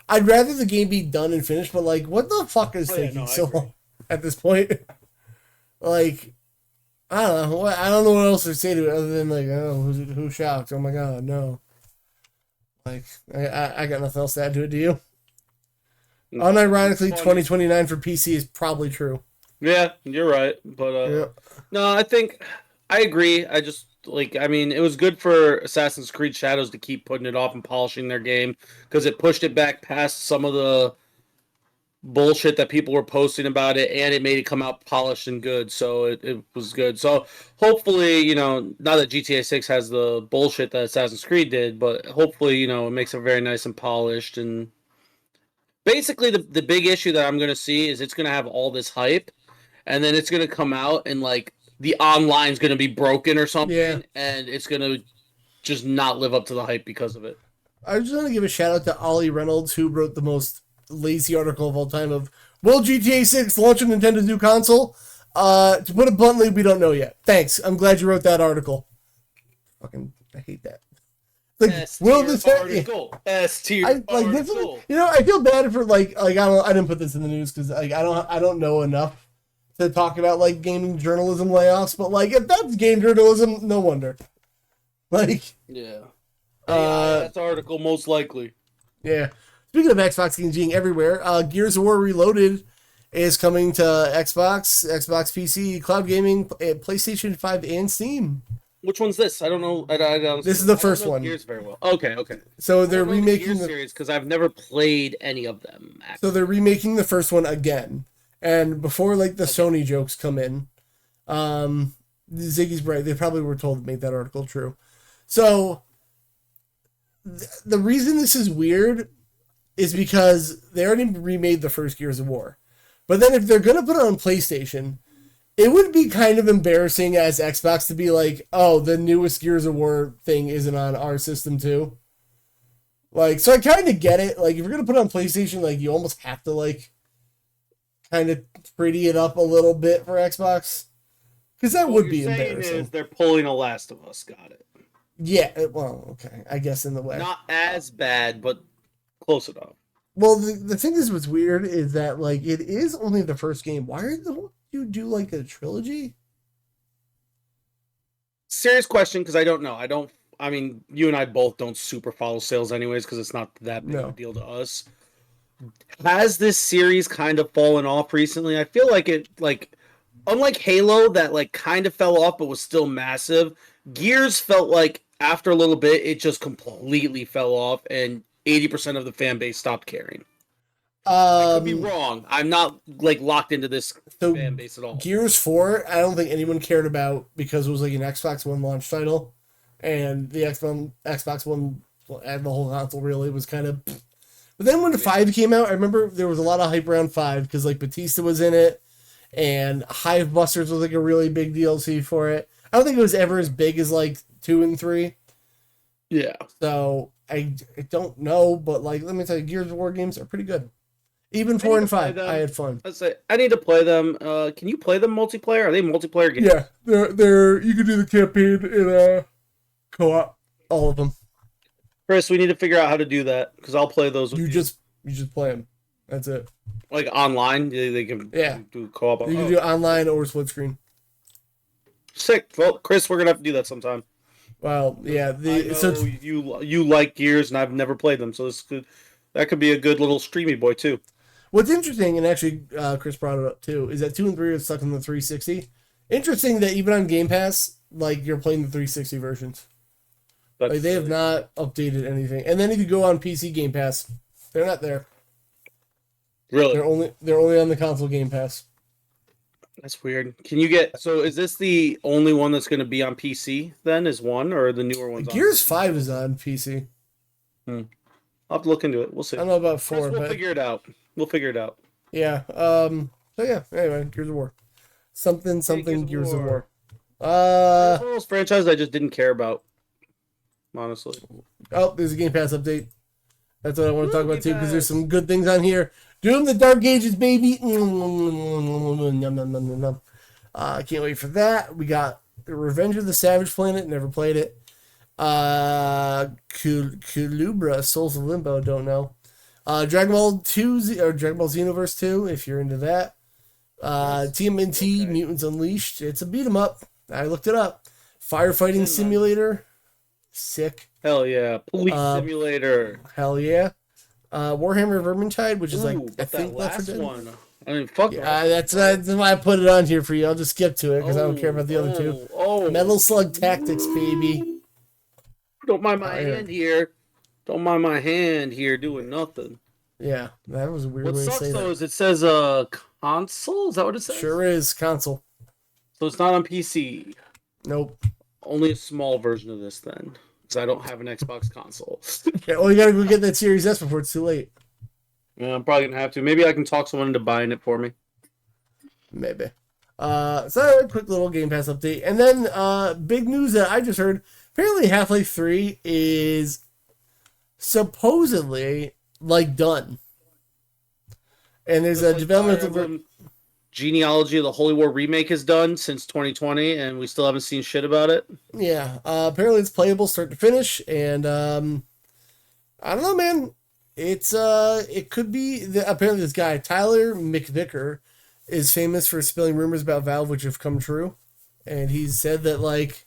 I'd rather the game be done and finished, but like, what the fuck is taking so long at this point? Like, I don't know. I don't know what else to say to it other than like, oh, who's shocked? Oh my god, no. Like, I got nothing else to add to it. Do you? Unironically, 2029 for PC is probably true. Yeah, you're right. But no, I think I agree. I mean, it was good for Assassin's Creed Shadows to keep putting it off and polishing their game, because it pushed it back past some of the bullshit that people were posting about it, and it made it come out polished and good, so it was good. So hopefully, you know, not that GTA 6 has the bullshit that Assassin's Creed did, but hopefully, you know, it makes it very nice and polished. And basically, the big issue that I'm going to see is it's going to have all this hype, and then it's going to come out and, like, the online's going to be broken or something, and it's going to just not live up to the hype because of it. I just want to give a shout out to Ollie Reynolds, who wrote the most lazy article of all time of, will GTA 6 launch a Nintendo new console? To put it bluntly, we don't know yet. Thanks. I'm glad you wrote that article. Fucking, I hate that. Like, will this article? S-tier article. This is, you know, I feel bad for I didn't put this in the news because I don't know enough to talk about like gaming journalism layoffs, but like if that's game journalism, no wonder. Like, that's article most likely. Yeah. Speaking of Xbox games being everywhere, Gears of War Reloaded is coming to Xbox PC, cloud gaming, PlayStation 5, and Steam. Which one's this? I don't know. This is the first one. Gears very well. Okay. So they're remaking the Gears series because I've never played any of them. Actually. So they're remaking the first one again. And before like the Sony jokes come in, Ziggy's right. They probably were told to make that article true. So the reason this is weird is because they already remade the first Gears of War. But then if they're going to put it on PlayStation, it would be kind of embarrassing as Xbox to be like, oh, the newest Gears of War thing isn't on our system too. Like, so I kind of get it. Like, if you're going to put it on PlayStation, like, you almost have to, like, kind of pretty it up a little bit for Xbox. Because that would be embarrassing. Is they're pulling a Last of Us. Got it. Yeah, well, okay. I guess in the way. Not as bad, but close enough. Well, the thing is what's weird is that, like, it is only the first game. Why don't you do, like, a trilogy? Serious question, because I don't know. I mean, you and I both don't super follow sales anyways, because it's not that big of a deal to us. Has this series kind of fallen off recently? I feel like it, like, unlike Halo, that, like, kind of fell off but was still massive, Gears felt like after a little bit, it just completely fell off, and 80% of the fan base stopped caring. I could be wrong. I'm not like locked into this fan base at all. Gears 4, I don't think anyone cared about because it was like an Xbox One launch title, and the Xbox One and the whole console really was kind of. But then when the 5 came out, I remember there was a lot of hype around 5 because like Batista was in it, and Hive Busters was like a really big DLC for it. I don't think it was ever as big as like 2 and 3. Yeah. So I don't know, but like let me tell you, Gears of War games are pretty good. Even 4 and 5, I had fun. Let's say I need to play them. Can you play them multiplayer? Are they multiplayer games? Yeah, they're you can do the campaign in co-op, all of them. Chris, we need to figure out how to do that because I'll play those. With You just play them. That's it. like online. They can do co-op. You can do online or split screen. Sick. Well, Chris, we're gonna have to do that sometime. Well, yeah. You like Gears, and I've never played them, so that could be a good little streamy boy too. What's interesting, and actually Chris brought it up too, is that 2 and 3 are stuck in the 360. Interesting that even on Game Pass, like you're playing the 360 versions. Like they have not updated anything. And then if you go on PC Game Pass, they're not there. Really? They're only on the console Game Pass. That's weird. Can you get so? Is this the only one that's going to be on PC? Then is one or the newer ones? Gears 5 is on PC. I'll have to look into it. We'll see. I don't know about 4, we'll figure it out. We'll figure it out. Yeah. So yeah. Anyway, Gears of War. Something Gears of War. One of those franchises I just didn't care about. Honestly. Oh, there's a Game Pass update. That's what I want to talk about too, because there's some good things on here. Doom the Dark Ages, baby. I can't wait for that. We got Revenge of the Savage Planet. Never played it. Kulubra, Souls of Limbo. Don't know. Dragon Ball 2 or Dragon Ball Xenoverse 2, if you're into that. TMNT Mutants Unleashed. It's a beat 'em up. I looked it up. Firefighting Simulator. Sick. Hell yeah. Police Simulator. Hell yeah. Warhammer Vermintide, which is like I think Left 4 Dead. One. I mean, fuck. Yeah, that's why I put it on here for you. I'll just skip to it because I don't care about the other two. Metal Slug Tactics, baby. Don't mind my hand here. Don't mind my hand here doing nothing. Yeah, that was a weird way to say that. What sucks though is it says console. Is that what it says? Sure is console. So it's not on PC. Nope. Only a small version of this then, because I don't have an Xbox console. Yeah, well, you gotta go get that Series S before it's too late. Yeah, I'm probably gonna have to. Maybe I can talk someone into buying it for me. Maybe. So a quick little Game Pass update, and then big news that I just heard. Apparently, Half-Life 3 is supposedly like done, and there's a developmental. Genealogy of the Holy War remake is done since 2020, and we still haven't seen shit about it. Yeah, apparently it's playable start to finish, and I don't know, man. It's it could be apparently this guy Tyler McVicker is famous for spilling rumors about Valve which have come true, and he's said that like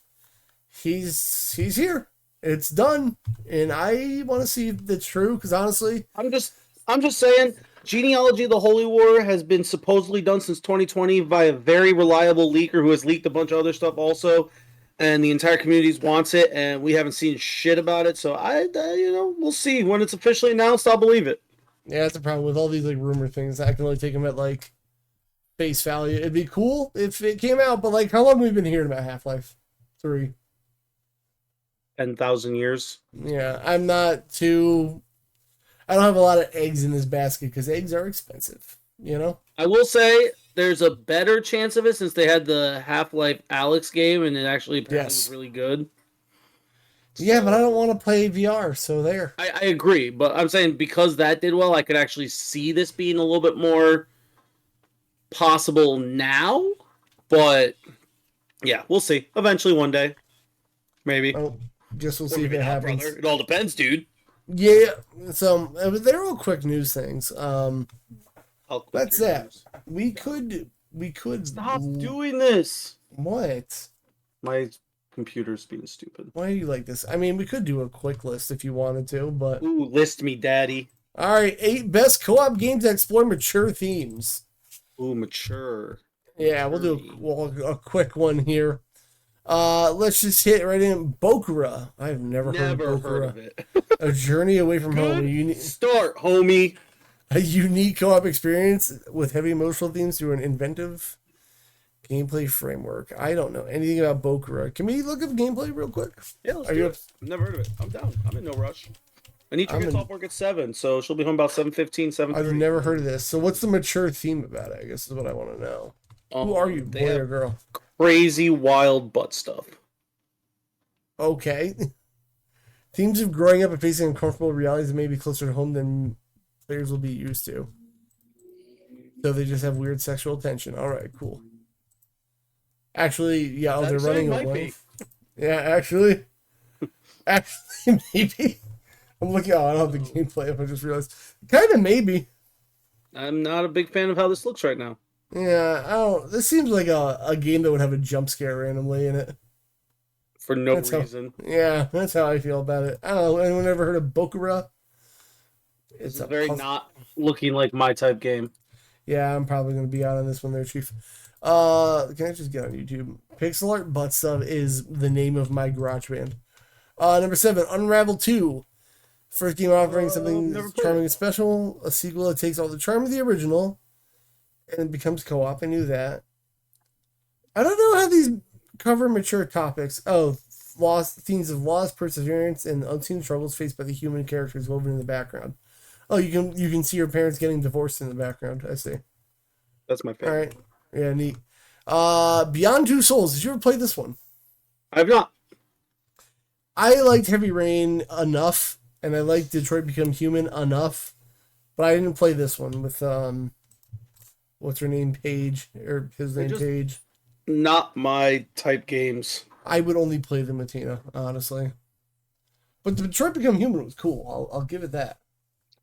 he's here, it's done, and I want to see if that's true because honestly, I'm just saying. Genealogy of the Holy War has been supposedly done since 2020 by a very reliable leaker who has leaked a bunch of other stuff also, and the entire community wants it, and we haven't seen shit about it. So we'll see when it's officially announced. I'll believe it. Yeah, that's the problem with all these like rumor things. I can only take them at like face value. It'd be cool if it came out, but like, how long have we been hearing about Half-Life 3? 10,000 years. Yeah, I don't have a lot of eggs in this basket because eggs are expensive, you know? I will say there's a better chance of it since they had the Half-Life Alyx game and it actually was really good. Yeah, but I don't want to play VR, so there. I agree, but I'm saying because that did well, I could actually see this being a little bit more possible now. But yeah, we'll see. Eventually one day. Maybe. Oh, guess we'll see if it happens. Brother. It all depends, dude. Yeah, so they're all quick news things. That's that. We could stop doing this. What? My computer's being stupid. Why are you like this? I mean, we could do a quick list if you wanted to, but ooh, list me, daddy. All right, 8 best co-op games that explore mature themes. Ooh, mature. Yeah, we'll do a quick one here. Let's just hit right in Bokura. I've never heard of Bokura. A journey away from home. Start, homie. A unique co-op experience with heavy emotional themes through an inventive gameplay framework. I don't know anything about Bokura. Can we look up gameplay real quick? Yeah, let's do it. I've never heard of it. I'm down. I'm in no rush. Anitra gets off work at 7, so she'll be home about 7:15, 7:30. I've never heard of this. So what's the mature theme about it, I guess is what I want to know. Who are you, They boy have or girl? crazy wild butt stuff. Okay. Themes of growing up and facing uncomfortable realities that may be closer to home than players will be used to. So they just have weird sexual tension. All right, cool. Actually, yeah, oh, they're running away. Yeah, actually, maybe. I'm looking. Oh, I don't have the gameplay up. I just realized. Kind of maybe. I'm not a big fan of how this looks right now. Yeah, I don't. This seems like a game that would have a jump scare randomly in it. For no That's reason. Yeah, that's how I feel about it. I don't know. Anyone ever heard of Bokura? It's very not looking like my type game. Yeah, I'm probably gonna be out on this one there, Chief. Can I just get on YouTube? Pixel art butt stuff is the name of my garage band. Number 7, Unravel 2. First game offering something charming and special. A sequel that takes all the charm of the original and becomes co-op. I knew that. I don't know how these cover mature topics. Oh, themes of loss, perseverance, and unseen struggles faced by the human characters woven in the background. Oh, you can see your parents getting divorced in the background. I see. That's my favorite. All right. Yeah, neat. Beyond Two Souls. Did you ever play this one? I've not. I liked Heavy Rain enough, and I liked Detroit Become Human enough, but I didn't play this one with what's her name, Paige, or his name, Paige. Not my type games. I would only play them with Tina, honestly. But the Detroit Become Human was cool. I'll give it that.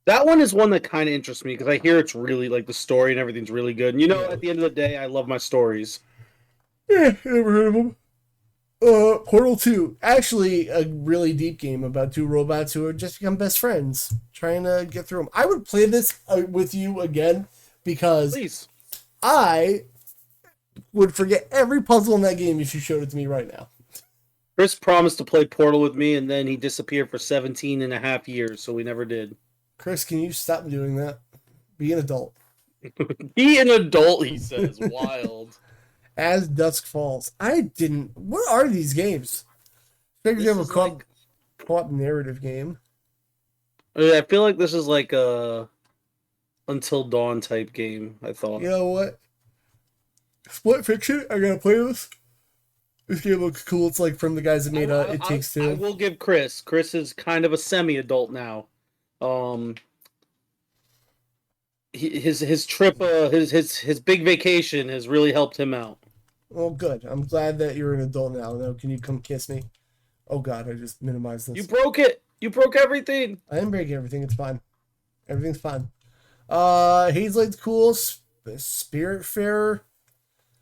That one is one that kind of interests me because I hear it's really like the story and everything's really good. And at the end of the day, I love my stories. Yeah, never heard of them. Portal 2. Actually, a really deep game about two robots who have just become best friends, trying to get through them. I would play this with you again because Please. I would forget every puzzle in that game if you showed it to me right now. Chris promised to play Portal with me, and then he disappeared for 17 and a half years, so we never did. Chris, can you stop doing that? Be an adult. Be an adult, he says. Wild. As Dusk Falls. I didn't... What are these games? I think you have a co-op narrative game. I feel like this is like a Until Dawn type game, I thought. You know what? Split Fiction? I gotta play this. This game looks cool. It's like from the guys that made It Takes Two. I will give Chris. Chris is kind of a semi-adult now. His trip, his big vacation has really helped him out. Well, good. I'm glad that you're an adult now. Now, can you come kiss me? Oh God, I just minimized this. You broke it. You broke everything. I didn't break everything. It's fine. Everything's fine. Hazelight's cool. Spiritfarer.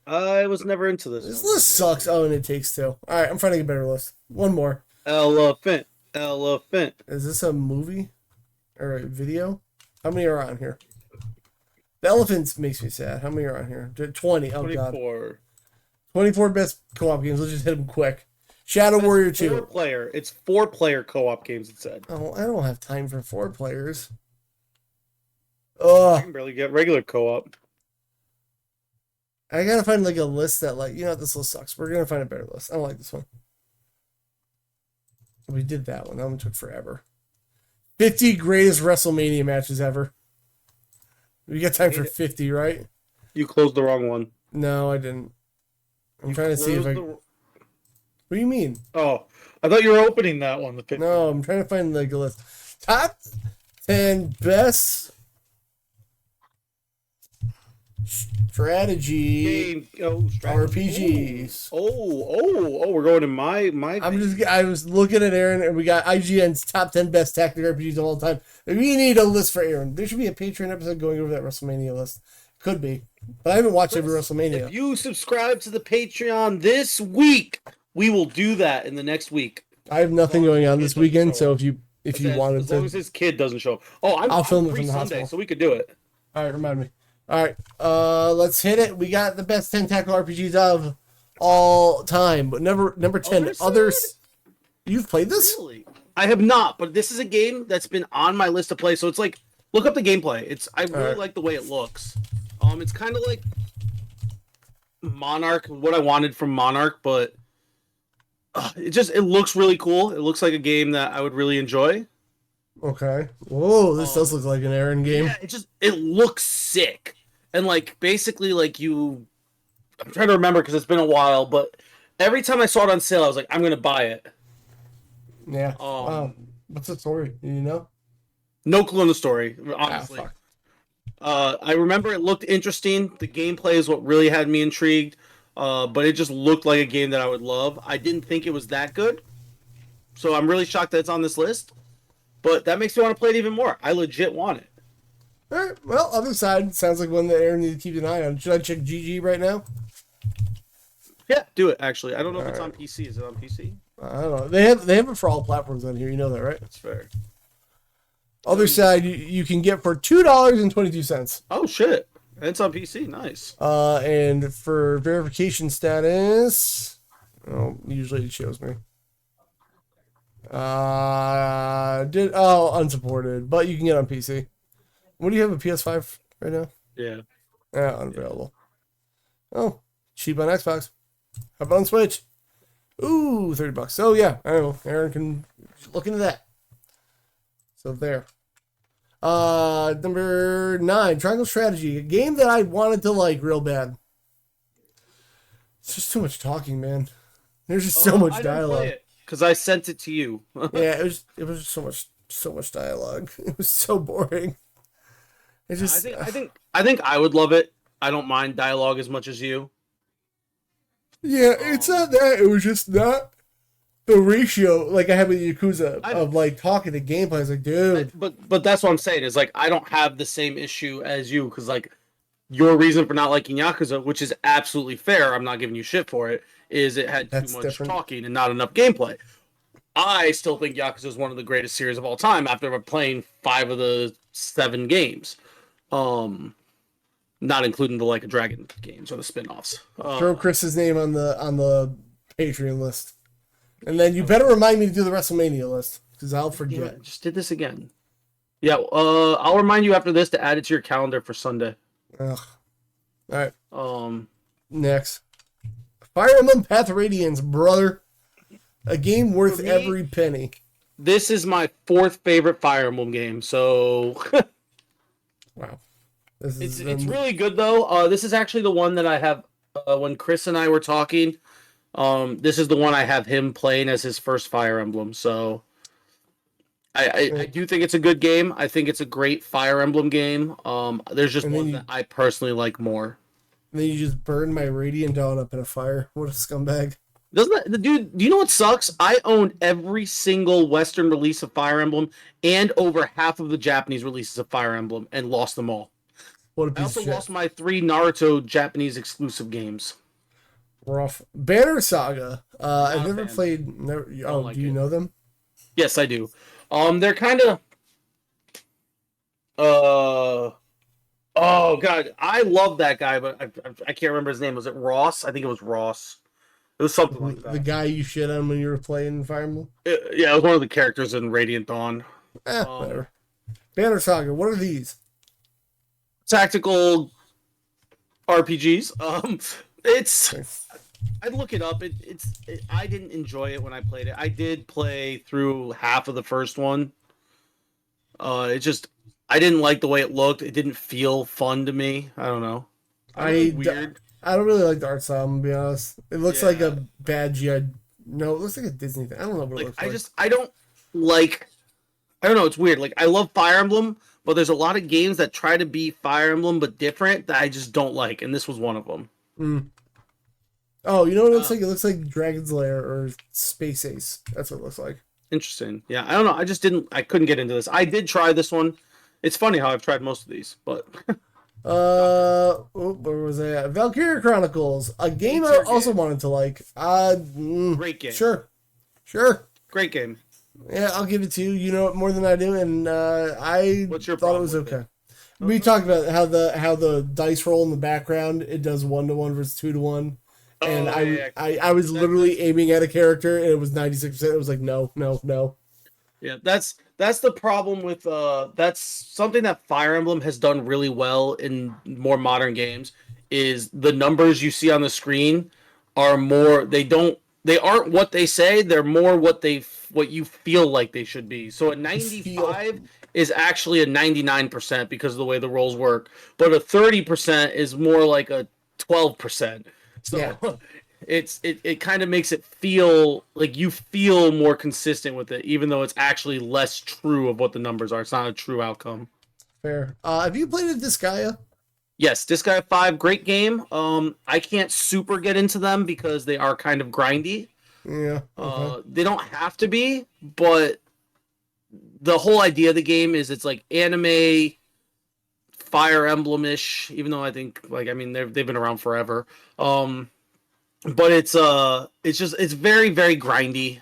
I was never into this. This list sucks. Oh, and It Takes Two. All right, I'm finding a better list. One more. Elephant. Is this a movie or a video? How many are on here? The elephants makes me sad. How many are on here? 20. Oh 24. God. 24 best co-op games. Let's just hit them quick. Shadow Warrior 2. 4-player. It's 4-player co-op games, it said. Oh, I don't have time for 4 players. I can barely get regular co-op. I gotta find like a list that this list sucks. We're gonna find a better list. I don't like this one. We did that one. That one took forever. 50 greatest WrestleMania matches ever. We got time for 50, right? You closed the wrong one. No, I didn't. I'm trying to see if I... What do you mean? Oh, I thought you were opening that one. No, I'm trying to find like a list. Top 10 best strategy RPGs. We're going to my. I was looking at Aren, and we got IGN's top 10 best tactical RPGs of all time. We need a list for Aren. There should be a Patreon episode going over that WrestleMania list. Could be, but I haven't watched every WrestleMania. If you subscribe to the Patreon this week, we will do that in the next week. I have nothing going on this weekend, so if you wanted to, as long as his kid doesn't show up. Oh, I'll film it free from the Sunday, hospital, so we could do it. All right, remind me. All right, let's hit it. We got the best 10 tactical RPGs of all time, but number 10. Others, you've played this? Really? I have not, but this is a game that's been on my list to play. So it's like, look up the gameplay. I really like the way it looks. It's kind of like Monarch, what I wanted from Monarch, but it looks really cool. It looks like a game that I would really enjoy. Okay. Whoa, this does look like an Aren game. Yeah, it looks sick. And like basically like you I'm trying to remember because it's been a while, but every time I saw it on sale, I was like, I'm gonna buy it. Yeah. What's the story? Do you know? No clue on the story, Ah, honestly. fuck. I remember it looked interesting. The gameplay is what really had me intrigued, but it just looked like a game that I would love. I didn't think it was that good, so I'm really shocked that it's on this list. But that makes me want to play it even more. I legit want it. All right. Well, other side sounds like one that Aaron needs to keep an eye on. Should I check GG right now? Yeah, do it. Actually, I don't know if it's All on PC. Is it on PC? I don't know. They have it for all platforms on here. You know that, right? That's fair. Other side you can get for $2.22. Oh shit! It's on PC. Nice. And for verification status, usually it shows me. Unsupported, but you can get on PC. What do you have, a PS5 right now? Yeah. Unavailable. Oh, cheap on Xbox. How about on Switch? Ooh, $30. So yeah, I don't know. Aaron can look into that. So there. Number 9, Triangle Strategy, a game that I wanted to like real bad. It's just too much talking, man. There's just so much dialogue. Because I sent it to you. Yeah, it was so much dialogue. It was so boring. It just I think I would love it. I don't mind dialogue as much as you. Yeah, it's not that. It was just not the ratio like I had with Yakuza of like talking to gameplay. I was like, dude. But that's what I'm saying is like I don't have the same issue as you because like your reason for not liking Yakuza, which is absolutely fair, I'm not giving you shit for it, is it had too much talking and not enough gameplay. I still think Yakuza is one of the greatest series of all time after playing 5 of the 7 games. Not including the Like a Dragon games or the spin-offs. Throw Chris's name on the Patreon list. And then you better remind me to do the WrestleMania list, because I'll forget. Yeah, just did this again. Yeah, I'll remind you after this to add it to your calendar for Sunday. Ugh. All right. Next. Fire Emblem Path of Radiance, brother. A game worth every penny. This is my 4th favorite Fire Emblem game, so... Wow. It's really good, though. This is actually the one that I have... when Chris and I were talking, this is the one I have him playing as his first Fire Emblem, so... I do think it's a good game. I think it's a great Fire Emblem game. There's just one that I personally like more. And then you just burn my Radiant Dawn up in a fire. What a scumbag. Doesn't that, dude, do you know what sucks? I owned every single Western release of Fire Emblem and over half of the Japanese releases of Fire Emblem and lost them all. What a piece I also of shit. lost my 3 Naruto Japanese exclusive games. Rough. Banner Saga. I've never played... do you know them? Yes, I do. They're kind of... Oh, God. I love that guy, but I can't remember his name. Was it Ross? I think it was Ross. It was something like that. The guy you shit on when you were playing Fire Emblem? Yeah, it was one of the characters in Radiant Dawn. Whatever. Banner Saga, what are these? Tactical RPGs. I'd look it up. I didn't enjoy it when I played it. I did play through half of the first one. I didn't like the way it looked. It didn't feel fun to me. I don't know. Weird. I don't really like the art style, to be honest. It looks like a bad GI. No, it looks like a Disney thing. I don't know what it looks like. I don't know. It's weird. Like, I love Fire Emblem, but there's a lot of games that try to be Fire Emblem but different that I just don't like, and this was one of them. Oh, you know what it looks like? It looks like Dragon's Lair or Space Ace. That's what it looks like. Interesting. Yeah, I don't know. I couldn't get into this. I did try this one. It's funny how I've tried most of these, but... where was I at? Valkyria Chronicles. A game I also wanted to like. Great game. Sure. Great game. Yeah, I'll give it to you. You know it more than I do, and I thought it was okay. We talked about how the dice roll in the background, it does 1-to-1 versus 2-to-1. And I was literally aiming at a character, and it was 96%. It was like, no. Yeah, that's the problem with that's something that Fire Emblem has done really well in more modern games is the numbers you see on the screen are more they aren't what they say, they're more what you feel like they should be. So a 95 is actually a 99% because of the way the rolls work, but a 30% is more like a 12%. So Yeah. it kind of makes it feel like you feel more consistent with it, even though it's actually less true of what the numbers are. It's not a true outcome. Fair. Have you played a Disgaea? Yes, Disgaea 5, great game. I can't super get into them because they are kind of grindy. Yeah. Okay. They don't have to be, but the whole idea of the game is it's like anime Fire Emblem-ish, even though I think they've been around forever. But it's very, very grindy.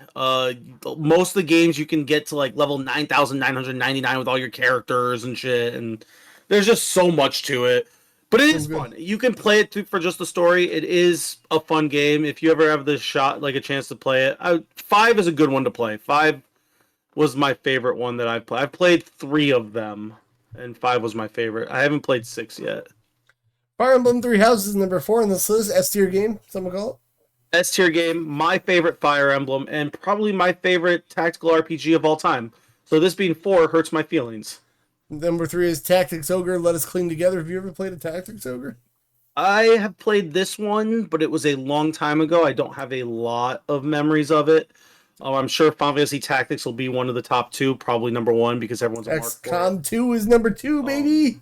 Most of the games you can get to like level 9,999 with all your characters and shit, and there's just so much to it. But it is fun. You can play it for just the story. It is a fun game. If you ever have the a chance to play it, 5 is a good one to play. 5 was my favorite one that I've played. I've played 3 of them, and 5 was my favorite. I haven't played 6 yet. Fire Emblem Three Houses is number 4 on this list. S tier game, some would call it. S tier game, my favorite Fire Emblem, and probably my favorite tactical RPG of all time. So this being 4 hurts my feelings. Number 3 is Tactics Ogre, Let Us Cling Together. Have you ever played a Tactics Ogre? I have played this one, but it was a long time ago. I don't have a lot of memories of it. I'm sure Final Fantasy Tactics will be one of the top 2, probably number 1, because everyone's a mark for it. XCOM 2 is number 2, baby!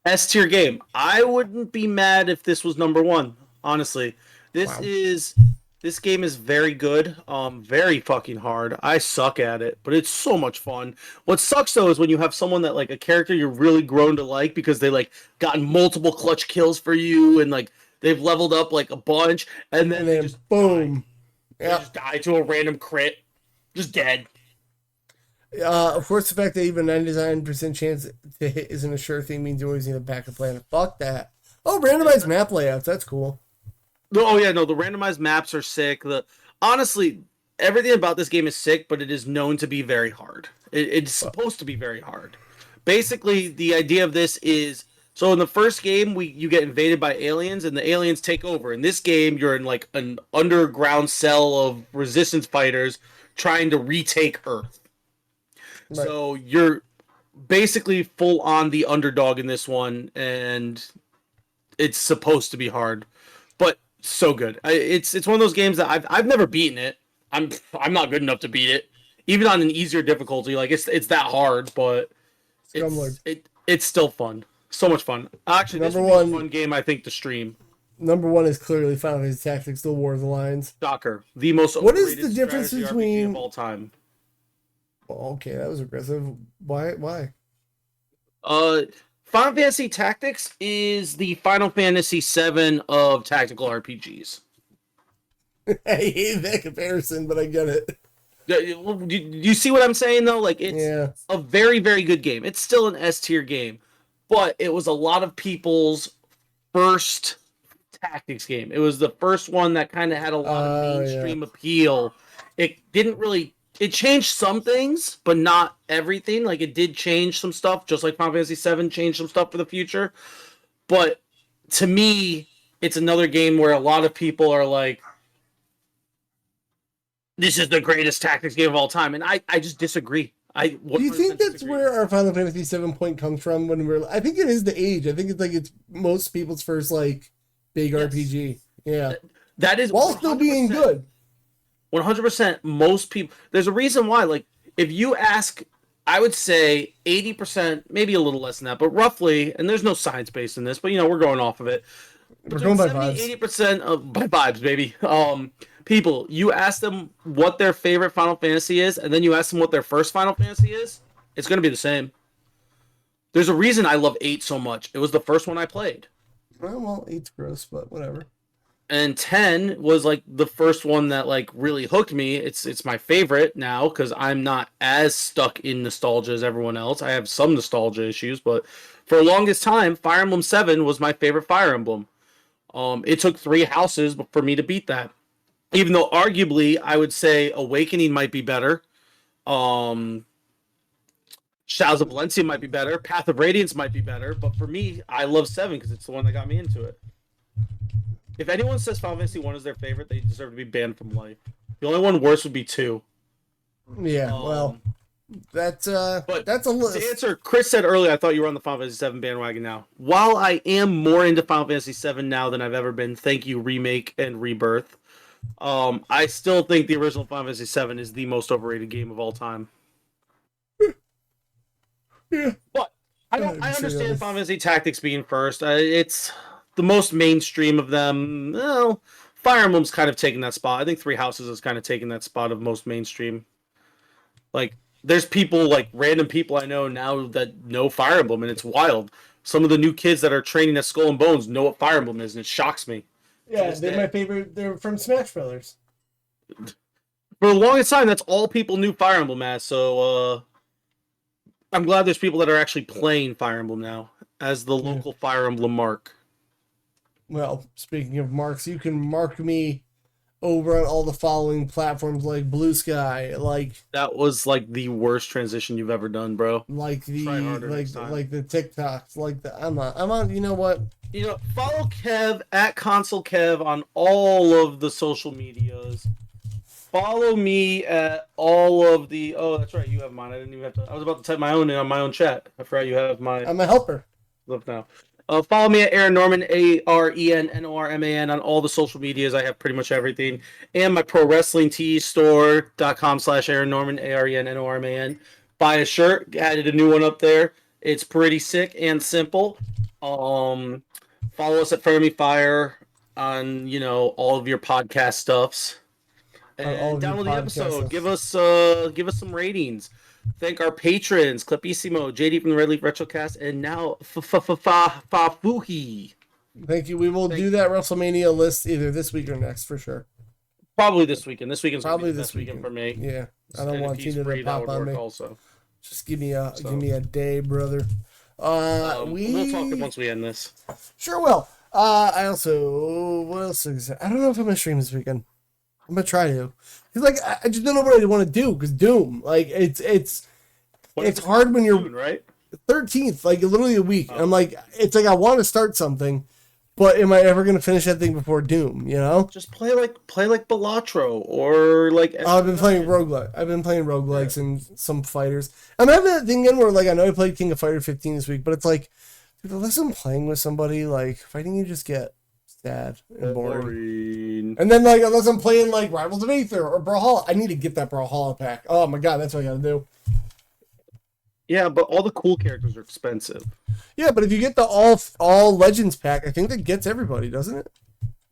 S tier game. I wouldn't be mad if this was number 1, honestly. This game is very good, very fucking hard. I suck at it, but it's so much fun. What sucks though is when you have someone that like a character you're really grown to like because they like gotten multiple clutch kills for you and like they've leveled up like a bunch and then they just boom. They just die to a random crit. Just dead. Of course, the fact that even 99% chance to hit isn't a sure thing means you always need a backup plan. Fuck that. Oh, randomized map layouts. That's cool. Oh yeah, no, the randomized maps are sick. Honestly, everything about this game is sick, but it is known to be very hard. It's supposed to be very hard. Basically, the idea of this is so in the first game, you get invaded by aliens, and the aliens take over. In this game, you're in like an underground cell of resistance fighters trying to retake Earth. Right. So you're basically full on the underdog in this one, and it's supposed to be hard, but so good. It's one of those games that I've never beaten it. I'm not good enough to beat it, even on an easier difficulty. Like it's that hard, but it's still fun. So much fun. Actually, this is a fun game I think to stream. Number 1 is clearly Final Fantasy Tactics: The War of the Lions. Shocker. The most what is the difference between RPG of all time? Oh, okay, that was aggressive. Why? Final Fantasy Tactics is the Final Fantasy VII of tactical RPGs. I hate that comparison, but I get it. Do you see what I'm saying, though? Like, it's a very, very good game. It's still an S-tier game, but it was a lot of people's first tactics game. It was the first one that kind of had a lot of mainstream appeal. It didn't really... It changed some things, but not everything. Like, it did change some stuff, just like Final Fantasy VII changed some stuff for the future. But to me, it's another game where a lot of people are like, this is the greatest tactics game of all time. And I just disagree. Do you think that's where our Final Fantasy VII point comes from? I think it is the age. I think it's most people's first, like, big RPG. Yeah. That is while still being good. 100%. Most people, there's a reason why. Like, if you ask, I would say 80%, maybe a little less than that, but roughly, and there's no science based in this, but we're going off of it. We're going by 80% of by vibes, baby. People, you ask them what their favorite Final Fantasy is, and then you ask them what their first Final Fantasy is, it's going to be the same. There's a reason I love 8 so much. It was the first one I played. Well, 8's gross, but whatever. And 10 was like the first one that like really hooked me. It's my favorite now because I'm not as stuck in nostalgia as everyone else. I have some nostalgia issues, but for the longest time, Fire Emblem 7 was my favorite Fire Emblem. It took 3 houses for me to beat that. Even though arguably I would say Awakening might be better. Shadows of Valencia might be better. Path of Radiance might be better. But for me, I love 7 because it's the one that got me into it. If anyone says Final Fantasy 1 is their favorite, they deserve to be banned from life. The only one worse would be 2. Yeah, well. That's But that's a to list. answer, Chris said earlier, I thought you were on the Final Fantasy VII bandwagon now. While I am more into Final Fantasy VII now than I've ever been, thank you, Remake and Rebirth, I still think the original Final Fantasy VII is the most overrated game of all time. Yeah. But I I'm sure understand that- Final Fantasy Tactics being first. It's the most mainstream of them. Well, Fire Emblem's kind of taking that spot. I think Three Houses is kind of taking that spot of most mainstream. Like, there's people, like random people I know now that know Fire Emblem, and it's wild. Some of the new kids that are training at Skull and Bones know what Fire Emblem is, and it shocks me. Yeah, this they're day. my favorite. They're from Smash Brothers. For the longest time, that's all people knew Fire Emblem as. So I'm glad there's people that are actually playing Fire Emblem now as the local Fire Emblem mark. Well, speaking of marks, you can mark me over on all the following platforms like Blue Sky, like That was like the worst transition you've ever done, bro. the Try harder next time. like the TikToks, like the I'm on. You know what? You know, follow Kev at Console Kev on all of the social medias. Follow me at all of the. Oh, that's right. You have mine. I didn't even have to. I was about to type my own in on my own chat. I forgot you have my I'm a helper. stuff now. Follow me at Aren Norman, ArenNorman on all the social medias. I have pretty much everything. And my pro wrestling tee store.com/Aren Norman, ArenNorman. Buy a shirt. Added a new one up there. It's pretty sick and simple. Follow us at Fermi Fire on, all of your podcast stuffs. On all And of your download the podcast episode. stuff. Give us some ratings. Thank our patrons, Clipissimo, JD from the Red Leaf Retrocast, and now Fafuhi. Thank you. We will do that WrestleMania list either this week or next for sure. Probably this weekend. This weekend's Probably probably the this best weekend for me. Yeah, I don't want Tina to pop on me. Also, Just give me a day, brother. we'll talk once we end this. Sure will. I also, what else is there? I don't know if I'm gonna stream this weekend. I'm gonna try to, cause like I just don't know what I want to do. Cause Doom, like it's hard when you're Soon, right? 13th, like literally a week. I'm like, it's like I want to start something, but am I ever gonna finish that thing before Doom? You know? Just play like Balatro or like. I've been playing roguelike. I've been playing roguelikes and some fighters. I'm having that thing again where like I know I played King of Fighter 15 this week, but it's like, dude, unless I'm playing with somebody, like fighting you just get sad and boring. And then like unless I'm playing like Rivals of Aether or Brawlhalla, I need to get that Brawlhalla pack. Oh my god, that's what I gotta do. Yeah, but all the cool characters are expensive. Yeah, but if you get the all Legends pack, I think that gets everybody, doesn't it?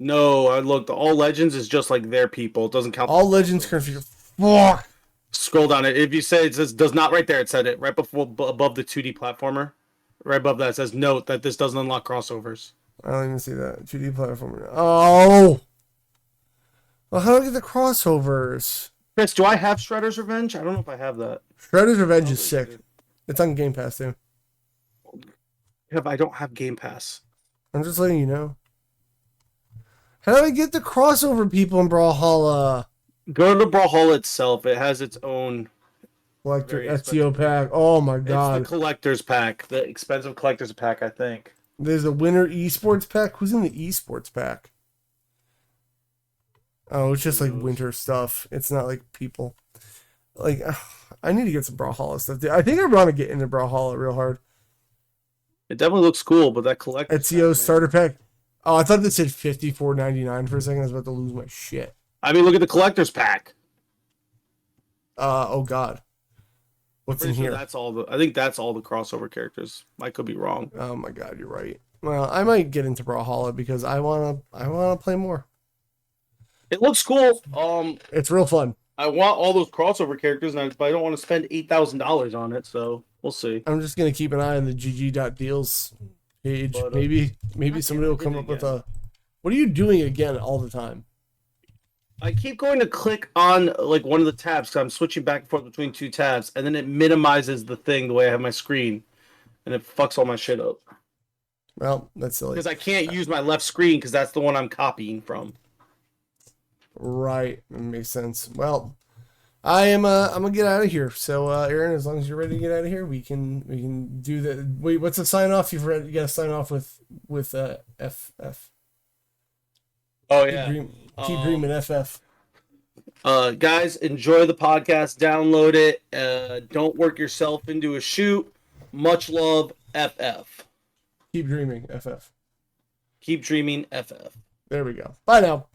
No, I looked. The All Legends is just like their people. It doesn't count. All Legends currency. Fuck. Scroll down it. If you say it says does not right there, it said it right above the 2D platformer. Right above that it says note that this doesn't unlock crossovers. I don't even see that 2D platform. Oh. Well, how do I get the crossovers? Chris, do I have Shredder's Revenge? I don't know if I have that. Shredder's Revenge is sick. It's on Game Pass too. I don't have Game Pass. I'm just letting you know. How do I get the crossover people in Brawlhalla? Go to Brawlhalla itself. It has its own Collector Very STO pack. Oh my god. It's the collector's pack, the expensive collector's pack, I think. There's a winter esports pack. Who's in the esports pack? Oh, it's just like winter stuff. It's not like people. Like, I need to get some Brawlhalla stuff. I think I want to get into Brawlhalla real hard. It definitely looks cool, but that collector's Ezio pack, starter pack. Oh, I thought this said $54.99 for a second. I was about to lose my shit. I mean, look at the collector's pack. Oh god. What's in Pretty sure here? that's all I think that's all the crossover characters. I could be wrong. Oh my god, you're right. Well, I might get into Brawlhalla because I wanna play more. It looks cool. It's real fun. I want all those crossover characters, but I don't want to spend $8,000 on it. So we'll see. I'm just gonna keep an eye on the GG.deals page. But, maybe God somebody will damn, I come did up it with again. a. What are you doing again all the time? I keep going to click on like one of the tabs because I'm switching back and forth between two tabs, and then it minimizes the thing the way I have my screen, and it fucks all my shit up. Well, that's silly. Because I can't use my left screen because that's the one I'm copying from. Right, that makes sense. Well, I'm gonna get out of here. So, Aaron, as long as you're ready to get out of here, we can do the. Wait, what's the sign off? You gotta sign off with FF. Oh Keep dreaming FF. Guys, enjoy the podcast. Download it. Don't work yourself into a shoot. Much love, FF. Keep dreaming, FF. Keep dreaming, FF. There we go. Bye now.